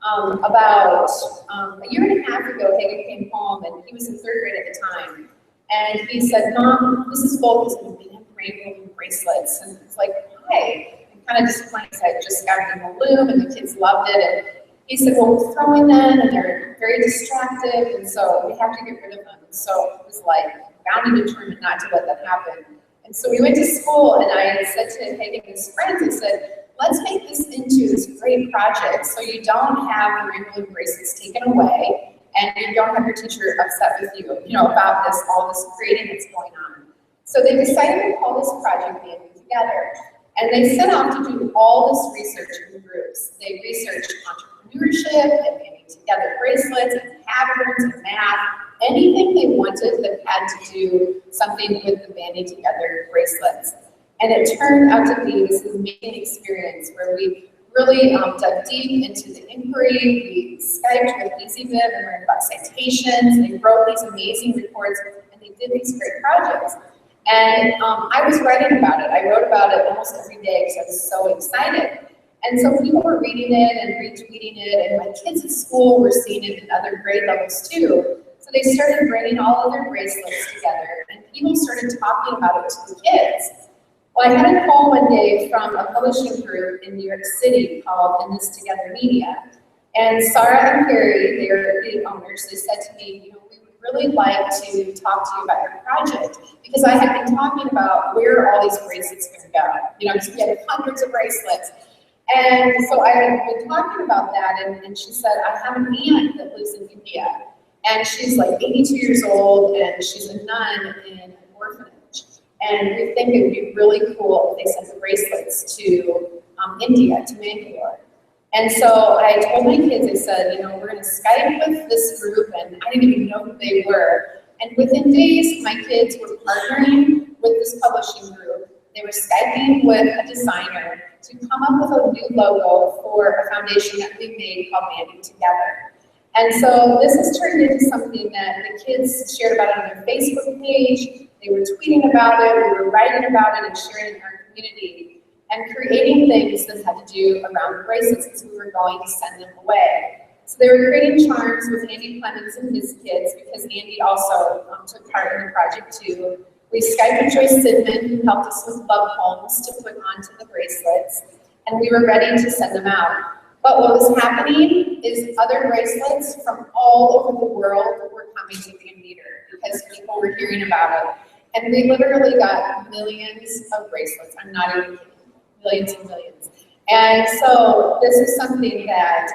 About a year and a half ago, Hagen came home, and he was in 3rd grade at the time. And he said, Mom, Mrs. Volk is going to be rainbow bracelets. And it's like, why? I'm kind of disappointed because I just got them a balloon and the kids loved it. And he said, well, we're throwing them and they're very distractive, and so we have to get rid of them. And so it was like, bound and determined not to let that happen. And so we went to school, and I said to Hagen and his friends, I said, let's make this into this great project so you don't have the rainbow bracelets taken away and you don't have your teacher upset with you, about this, all this creating that's going on. So they decided to call this project Banding Together. And they set out to do all this research in groups. They researched entrepreneurship and banding together bracelets and patterns and math, anything they wanted that had to do something with the banding together bracelets. And it turned out to be this amazing experience where we really dug deep into the inquiry. We Skyped with EasyBib and learned about citations. They wrote these amazing reports, and they did these great projects. And I was writing about it. I wrote about it almost every day because I was so excited. And so people were reading it and retweeting it, and my kids at school were seeing it in other grade levels too. So they started bringing all of their bracelets together, and people started talking about it to the kids. Well, I had a call one day from a publishing group in New York City called In This Together Media. And Sarah and Carrie, they are the owners, they said to me, we would really like to talk to you about your project, because I had been talking about where are all these bracelets going to go, because we had hundreds of bracelets. And so I had been talking about that, and she said, I have an aunt that lives in India, And she's like 82 years old, and she's a nun in an orphanage. And we think it would be really cool if they sent the bracelets to India, to Bangalore. And so I told my kids, I said, you know, we're going to Skype with this group, and I didn't even know who they were. And within days, my kids were partnering with this publishing group. They were Skyping with a designer to come up with a new logo for a foundation that we made called Banding Together. And so this has turned into something that the kids shared about on their Facebook page. They were tweeting about it, we were writing about it and sharing it in our community, and creating things that had to do around the bracelets because we were going to send them away. So they were creating charms with Andy Clemens and his kids, because Andy also took part in the project too. We Skyped with Joyce Sidman, who helped us with love poems to put onto the bracelets, and we were ready to send them out. But what was happening is other bracelets from all over the world were coming to Van Meter because people were hearing about it. And we literally got millions of bracelets. I'm not even kidding, millions and millions. And so this is something that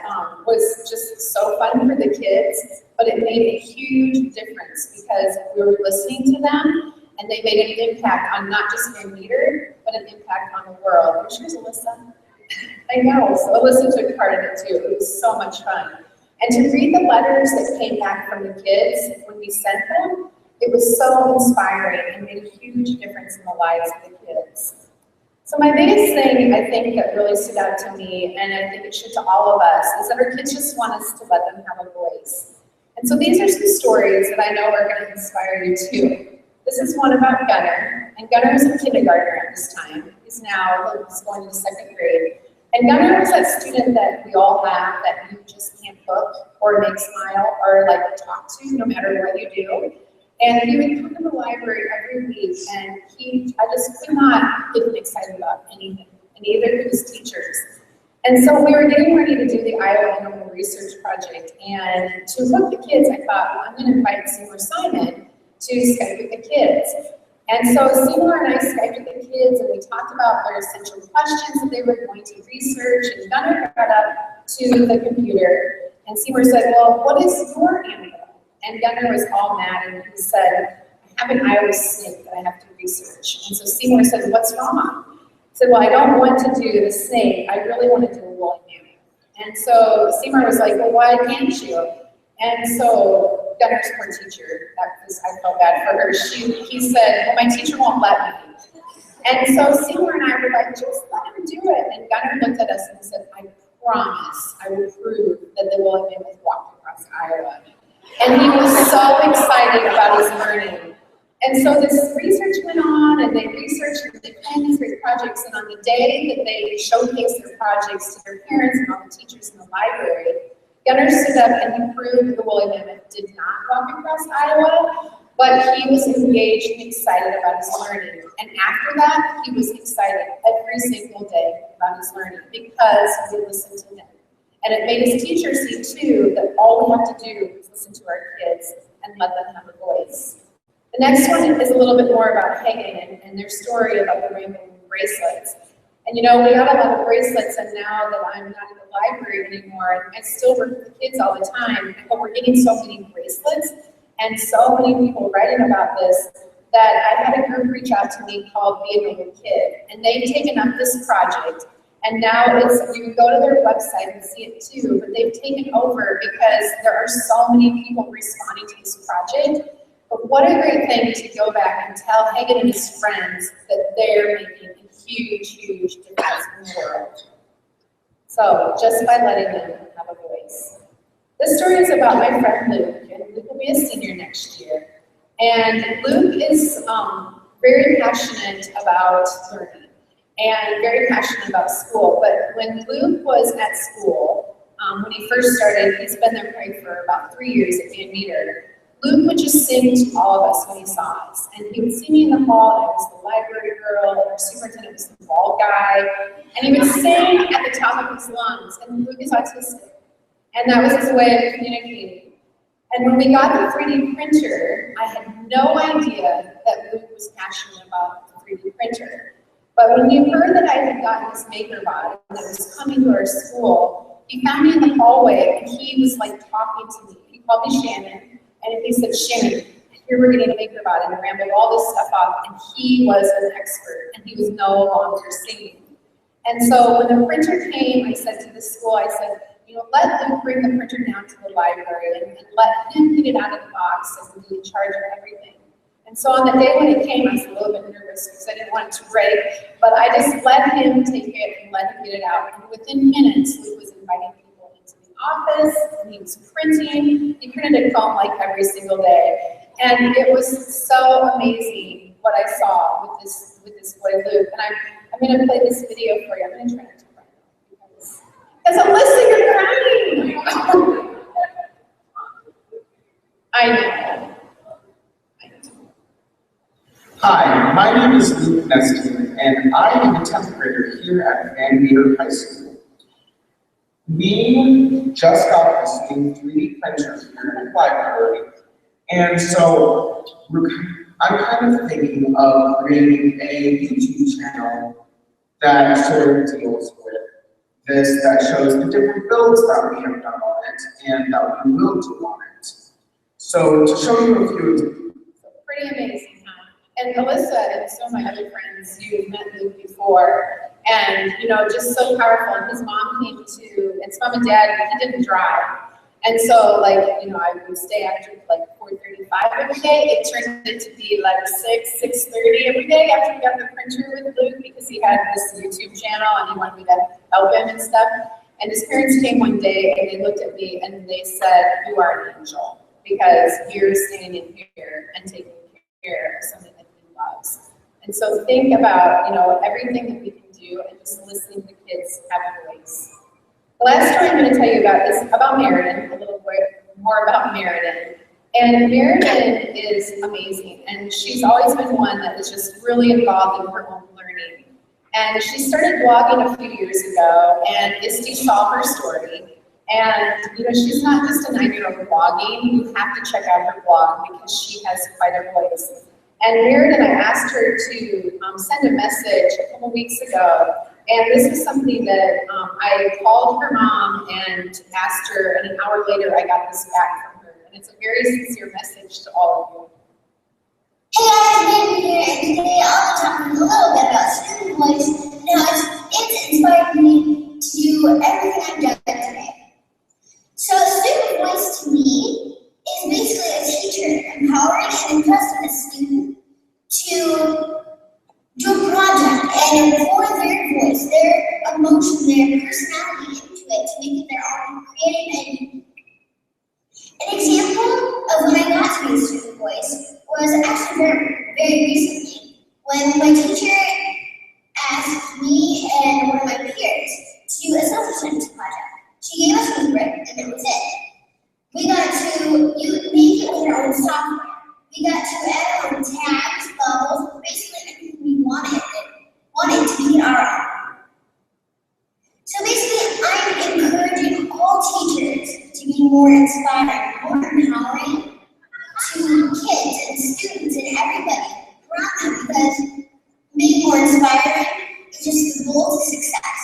was just so fun for the kids, but it made a huge difference because we were listening to them, and they made an impact on not just Van Meter, but an impact on the world. Are you sure, Alyssa? I know, so Alyssa took part in it too. It was so much fun. And to read the letters that came back from the kids when we sent them, it was so inspiring and made a huge difference in the lives of the kids. So my biggest thing, I think, that really stood out to me, and I think it should to all of us, is that our kids just want us to let them have a voice. And so these are some stories that I know are going to inspire you too. This is one about Gunnar, and Gunnar is a kindergartner at this time. He's going to the second grade. And Gunnar was that student that we all have that you just can't hook or make smile or like talk to no matter what you do. And he would come to the library every week, and I just could not get him excited about anything, and neither could his teachers. And so we were getting ready to do the Iowa Animal Research Project, and to hook the kids, I thought, well, I'm going to invite Seymour Simon to Skype with the kids. And so Seymour and I Skyped with the kids, and we talked about their essential questions that they were going to research, and Gunnar got up to the computer, and Seymour said, well, what is your animal? And Gunnar was all mad, and he said, I have an Iowa snake that I have to research. And so Seymour said, what's wrong? He said, well, I don't want to do the snake, I really want to do a woolly mammoth. And so Seymour was like, well, why can't you? And so Gunnar's poor teacher, I felt bad for her, he said, well, my teacher won't let me. And so Seymour and I were like, just let him do it. And Gunnar looked at us and said, I promise I will prove that the woolly mammoth walked across Iowa. And he was so excited about his learning. And so this research went on, and they researched, and they planned these great projects, and on the day that they showcased their projects to their parents and all the teachers in the library, Gunnar stood up and he proved that the woolly mammoth did not walk across Iowa, but he was engaged and excited about his learning. And after that, he was excited every single day about his learning because we listened to him. And it made his teachers see too that all we have to do is listen to our kids and let them have a voice. The next one is a little bit more about Hagen and their story about the rainbow bracelets. And you know, we got a lot of bracelets, and now that I'm not in the library anymore, I still work with the kids all the time, but we're getting so many bracelets and so many people writing about this that I had a group reach out to me called Be a Noble Kid, and they've taken up this project. And now you can go to their website and see it too, but they've taken over because there are so many people responding to this project. But what a great thing to go back and tell Hagen and his friends that they're making a huge, huge difference in the world. So just by letting them have a voice. This story is about my friend Luke, and Luke will be a senior next year. And Luke is very passionate about learning and very passionate about school. But when Luke was at school, when he first started, he's been there probably for about 3 years at Van Meter. Luke would just sing to all of us when he saw us. And he would see me in the hall, and I was the library girl, and our superintendent was the bald guy. And he would sing at the top of his lungs. And Luke is autistic. And that was his way of communicating. And when we got the 3D printer, I had no idea that Luke was passionate about the 3D printer. But when he heard that I had gotten this MakerBot that was coming to our school, he found me in the hallway, and he was like talking to me. He called me Shannon, and he said, Shannon, here we're getting a maker bot, and rambled all this stuff off, and he was an expert, and he was no longer singing. And so when the printer came, I said to the school, I said, you know, let Luke bring the printer down to the library and let him get it out of the box and be in charge of everything. And so on the day when it came, I was a little bit nervous because I didn't want it to break, but I just let him take it and let him get it out. And within minutes, Luke was inviting people into the office, and he was printing. He printed a comb like every single day. And it was so amazing what I saw with this boy Luke. And I'm going to play this video for you. I'm going to try not to cry because Alyssa, you're crying. I know. Hi, my name is Luke Nestor, and I am a 10th grader here at Van Meter High School. We just got this new 3D printer here in the library, and so I'm kind of thinking of creating a YouTube channel that sort of deals with this, that shows the different builds that we have done on it and that we will do on it. So to show you a few. Pretty amazing, huh? And Alyssa and so my other friends, you've met Luke before, and you know, just so powerful. And his mom came to, and his mom and dad, he didn't drive. And so, like, you know, I would stay after like 4:35 every day. It turned into be like 6:30 every day after we got the printer with Luke because he had this YouTube channel and he wanted me to help him and stuff. And his parents came one day and they looked at me and they said, "You are an angel because you're standing in here and taking care of something that he loves." And so think about, you know, everything that we can do and just listening to kids have a voice. The last story I'm going to tell you about is about Meriden, a little bit more about Meriden. And Meriden is amazing, and she's always been one that is just really involved in her own learning. And she started blogging a few years ago, and ISTE saw her story. And you know, she's not just a 9-year-old blogging. You have to check out her blog because she has quite a voice. And Meriden, I asked her to send a message a couple weeks ago. And this is something that I called her mom and asked her, and an hour later I got this back from her. And it's a very sincere message to all of you. Hey guys, I'm here, and today I'll be talking a little bit about student voice and how it's inspired me to do everything I've done today. So student voice to me is basically a teacher empowering and entrusting a student to do a project and pour their voice, their emotion, their personality into it to make it their own, creative and unique. An example of when I got to be a student voice was actually very recently when my teacher asked me and one of my peers to do a self-assessment project. She gave us a rubric and that was it. We got to make it with our own software. We got to add our own tags, bubbles, basically everything we wanted to be our own. So basically, I'm encouraging all teachers to be more inspiring, more empowering to kids and students and everybody around them because being more inspiring is just the goal to success.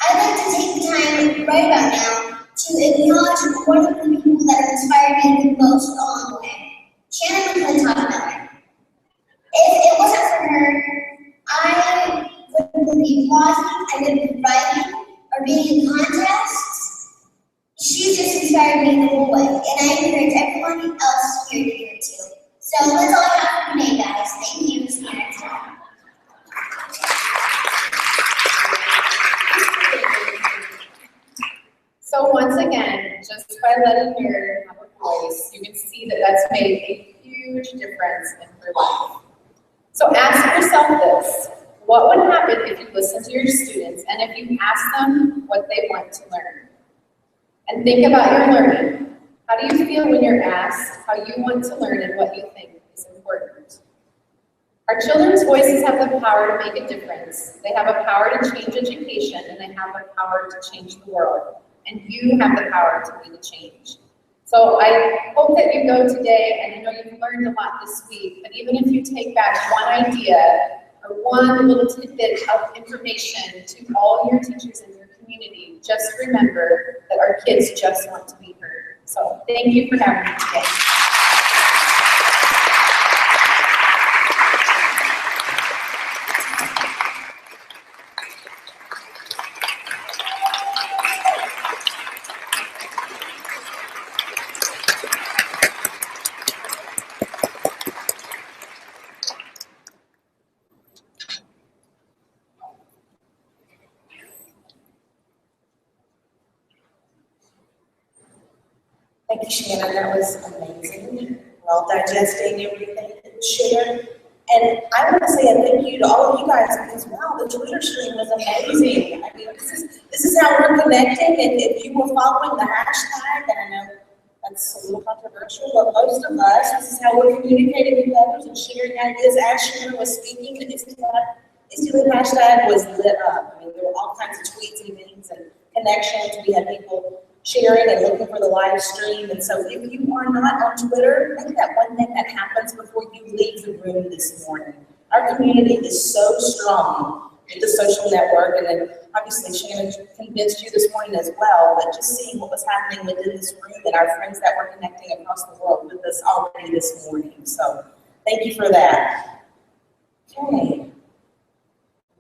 I'd like to take the time right about now to acknowledge one of the people that have inspired me the most along the way. Shannon Miller. If it wasn't for her, I wouldn't be blogging, I wouldn't be writing, or being in contests. She just inspired me the whole way, and I encourage everyone else here to do it too. So that's all I have for today, guys. Thank you. See you next time. So once again, just by letting her have a voice, you can see that that's made a huge difference in her life. So ask yourself this: what would happen if you listen to your students and if you ask them what they want to learn? And think about your learning. How do you feel when you're asked how you want to learn and what you think is important? Our children's voices have the power to make a difference. They have a power to change education, and they have the power to change the world. And you have the power to be the change. So I hope that you go today, and I know you've learned a lot this week, but even if you take back one idea or one little tidbit of information to all your teachers in your community, just remember that our kids just want to be heard. So thank you for having me today. Thank you, Shannon, that was amazing. Well, digesting everything that you shared. And I want to say a thank you to all of you guys because, wow, the Twitter stream was amazing. I mean, this is how we're connecting. And if you were following the hashtag, and I know that's a little controversial, but most of us, this is how we're communicating with others and sharing ideas. As Shannon was speaking, the ISTE hashtag was lit up. I mean, there were all kinds of tweets and memes and connections. We had people sharing and looking for the live stream. And so if you are not on Twitter, make that one thing that happens before you leave the room this morning. Our community is so strong with the social network, and then obviously Shannon convinced you this morning as well, but just seeing what was happening within this room and our friends that were connecting across the world with us already this morning. So thank you for that. Okay.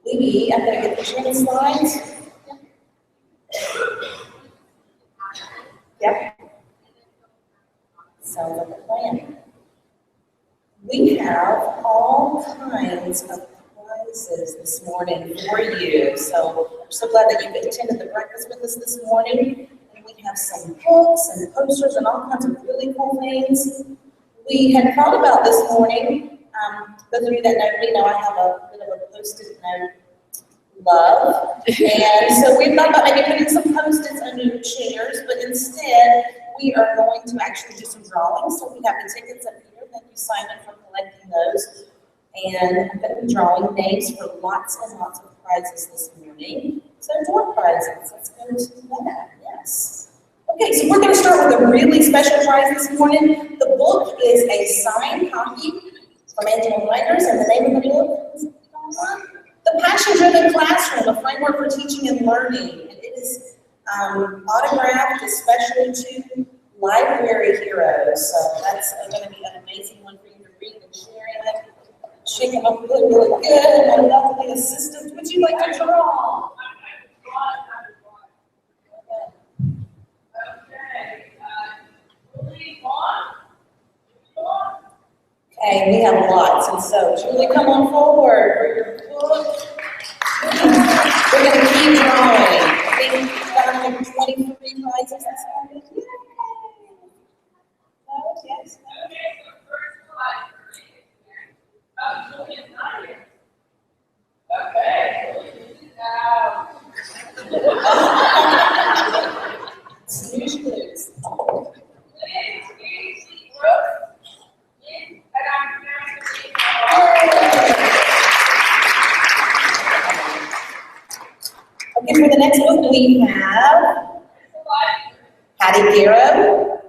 I'm going to get the Shannon slides. Yep. Sounds like a plan. We have all kinds of prizes this morning for you. So I'm so glad that you've attended the breakfast with us this morning. And we have some books and posters and all kinds of really cool things. We had thought about this morning, those of you that know me know I have a bit of a Post-it note love. And so we thought about maybe putting some Post-its under your chairs, but instead we are going to actually do some drawings. So we have the tickets up here. Thank you, Simon, for collecting those. And I'm going to be drawing names for lots and lots of prizes this morning. So more prizes. Let's go to that. Yes. Okay, so we're going to start with a really special prize this morning. The book is a signed copy from Angela Miners, and the name of the book is The Passion-Driven Classroom, a framework for teaching and learning. And it is autographed especially to library heroes. So that's going to be an amazing one for you to read and share it. Shake them up really, really good. I love the assistant. Would you like to draw? Okay, we have lots, and so Julie, come on forward for your book. We're going to keep drawing. I think we've got 123 prizes this morning. Yay! Oh, yes. Snooze blues. Okay, for the next book we have Hattie Garrow.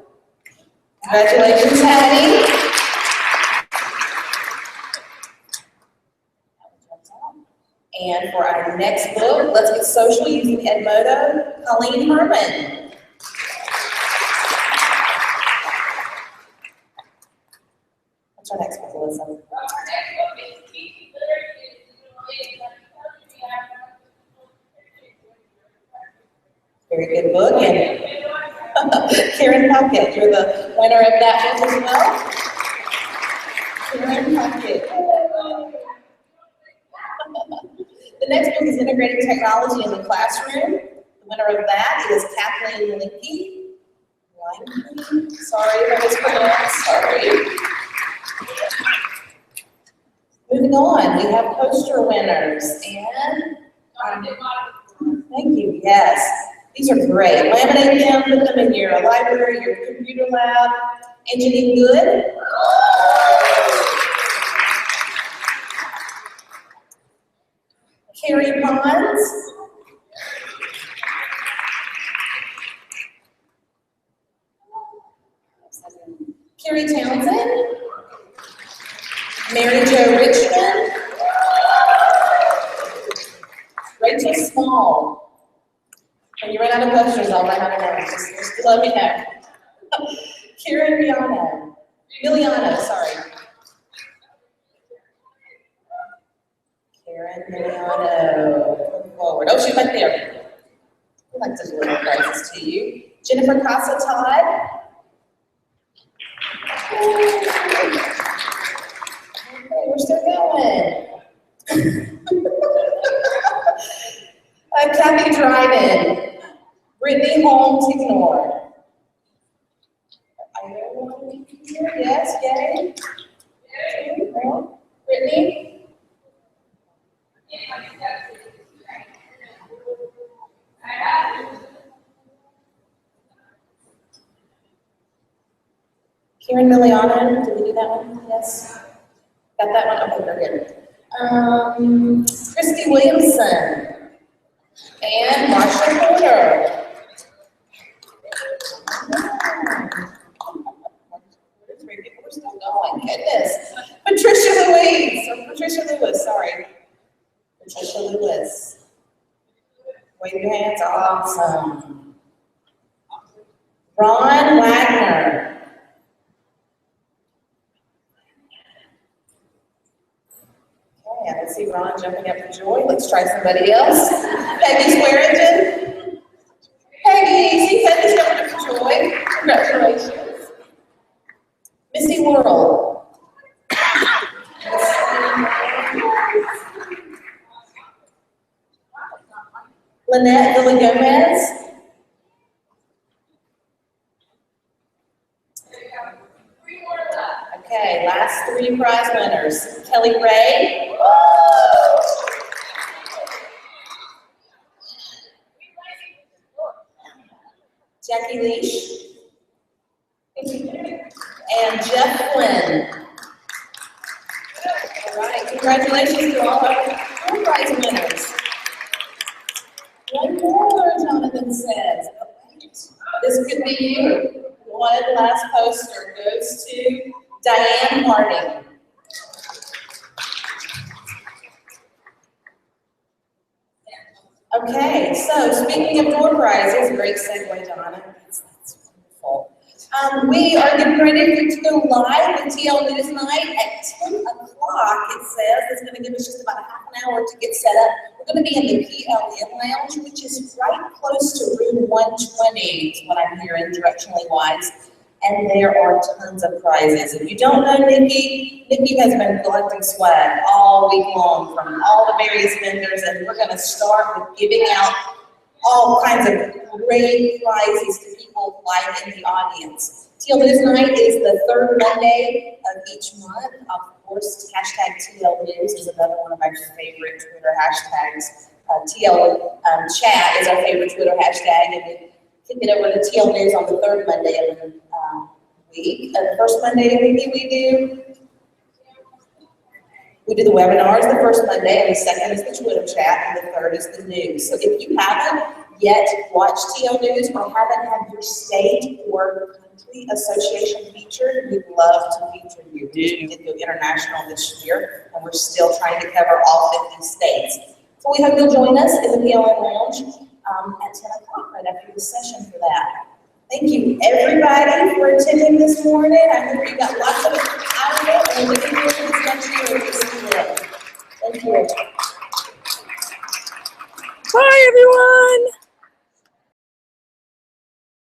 Congratulations, Hattie. And for our next book, Let's Get Social using Edmodo, Colleen Herman. What's our next book, Alyssa? Very good book. And Karen Puckett, you're the winner of that book as well. Karen Puckett. The next book is Integrating Technology in the Classroom. The winner of that is Kathleen Linke. Sorry if I mispronounced, sorry. Moving on, we have poster winners, and thank you, yes. These are great. Laminate them, put them in your library, your computer lab. Engineering good? Carrie Pons. Carrie Townsend. Mary Jo Richmond. Rachel Small. When you run out of posters, I'll run out of names. Just let me know. Karen Miliano, sorry. Karen Miliano, come forward. Oh, she's right there. We'd like to deliver prizes to you. Jennifer Casa Todd. Okay, we're still going. Kathy Dryden. Brittany Holmes ignored. Yes, yay. Brittany? Karen Miliano, did we do that one? Yes. Got that one? Okay, very good. Christy Williamson. And Marsha Porter. We're still going, goodness. Patricia Lewis, sorry. Patricia Lewis. Wave your hands, awesome. Ron Wagner. Okay, I can see Ron jumping up for joy. Let's try somebody else. Peggy Swearingen. Peggy, see Peggy's jumping up for joy. Congratulations. Missy Worrell. Lynette Villa-Gomez. Okay, last three prize winners. Kelly Ray. Jackie Leash. And Jeff Flynn. All right, congratulations to all our prize winners. One more, Jonathan says. This could be you. One last poster goes to Diane Harding. Okay, so speaking of door prizes, great segue, Donna. That's wonderful. We are getting ready to go live with TL News Night at 10 o'clock, it says. It's going to give us just about a half an hour to get set up. We're going to be in the PLM Lounge, which is right close to room 120, is what I'm hearing directionally wise. And there are tons of prizes. If you don't know Nikki has been collecting swag all week long from all the various vendors, and we're going to start with giving out all kinds of great prizes to people live in the audience. TL News Night is the third Monday of each month. Of course, hashtag TL News is another one of my favorite Twitter hashtags. TL Chat is our favorite Twitter hashtag, and we kick it over to TL News on the third Monday of the week. The first Monday of the week we do the webinars the first Monday, and the second is the Twitter chat, and the third is the news. So if you haven't yet watched TL News or haven't had your state or country association featured, we'd love to feature you. We did go international this year, and we're still trying to cover all 50 states. So we hope you'll join us in the PLN Lounge at 10 o'clock right after the session for that. Thank you, everybody, for attending this morning. I hope you got lots of it out of it.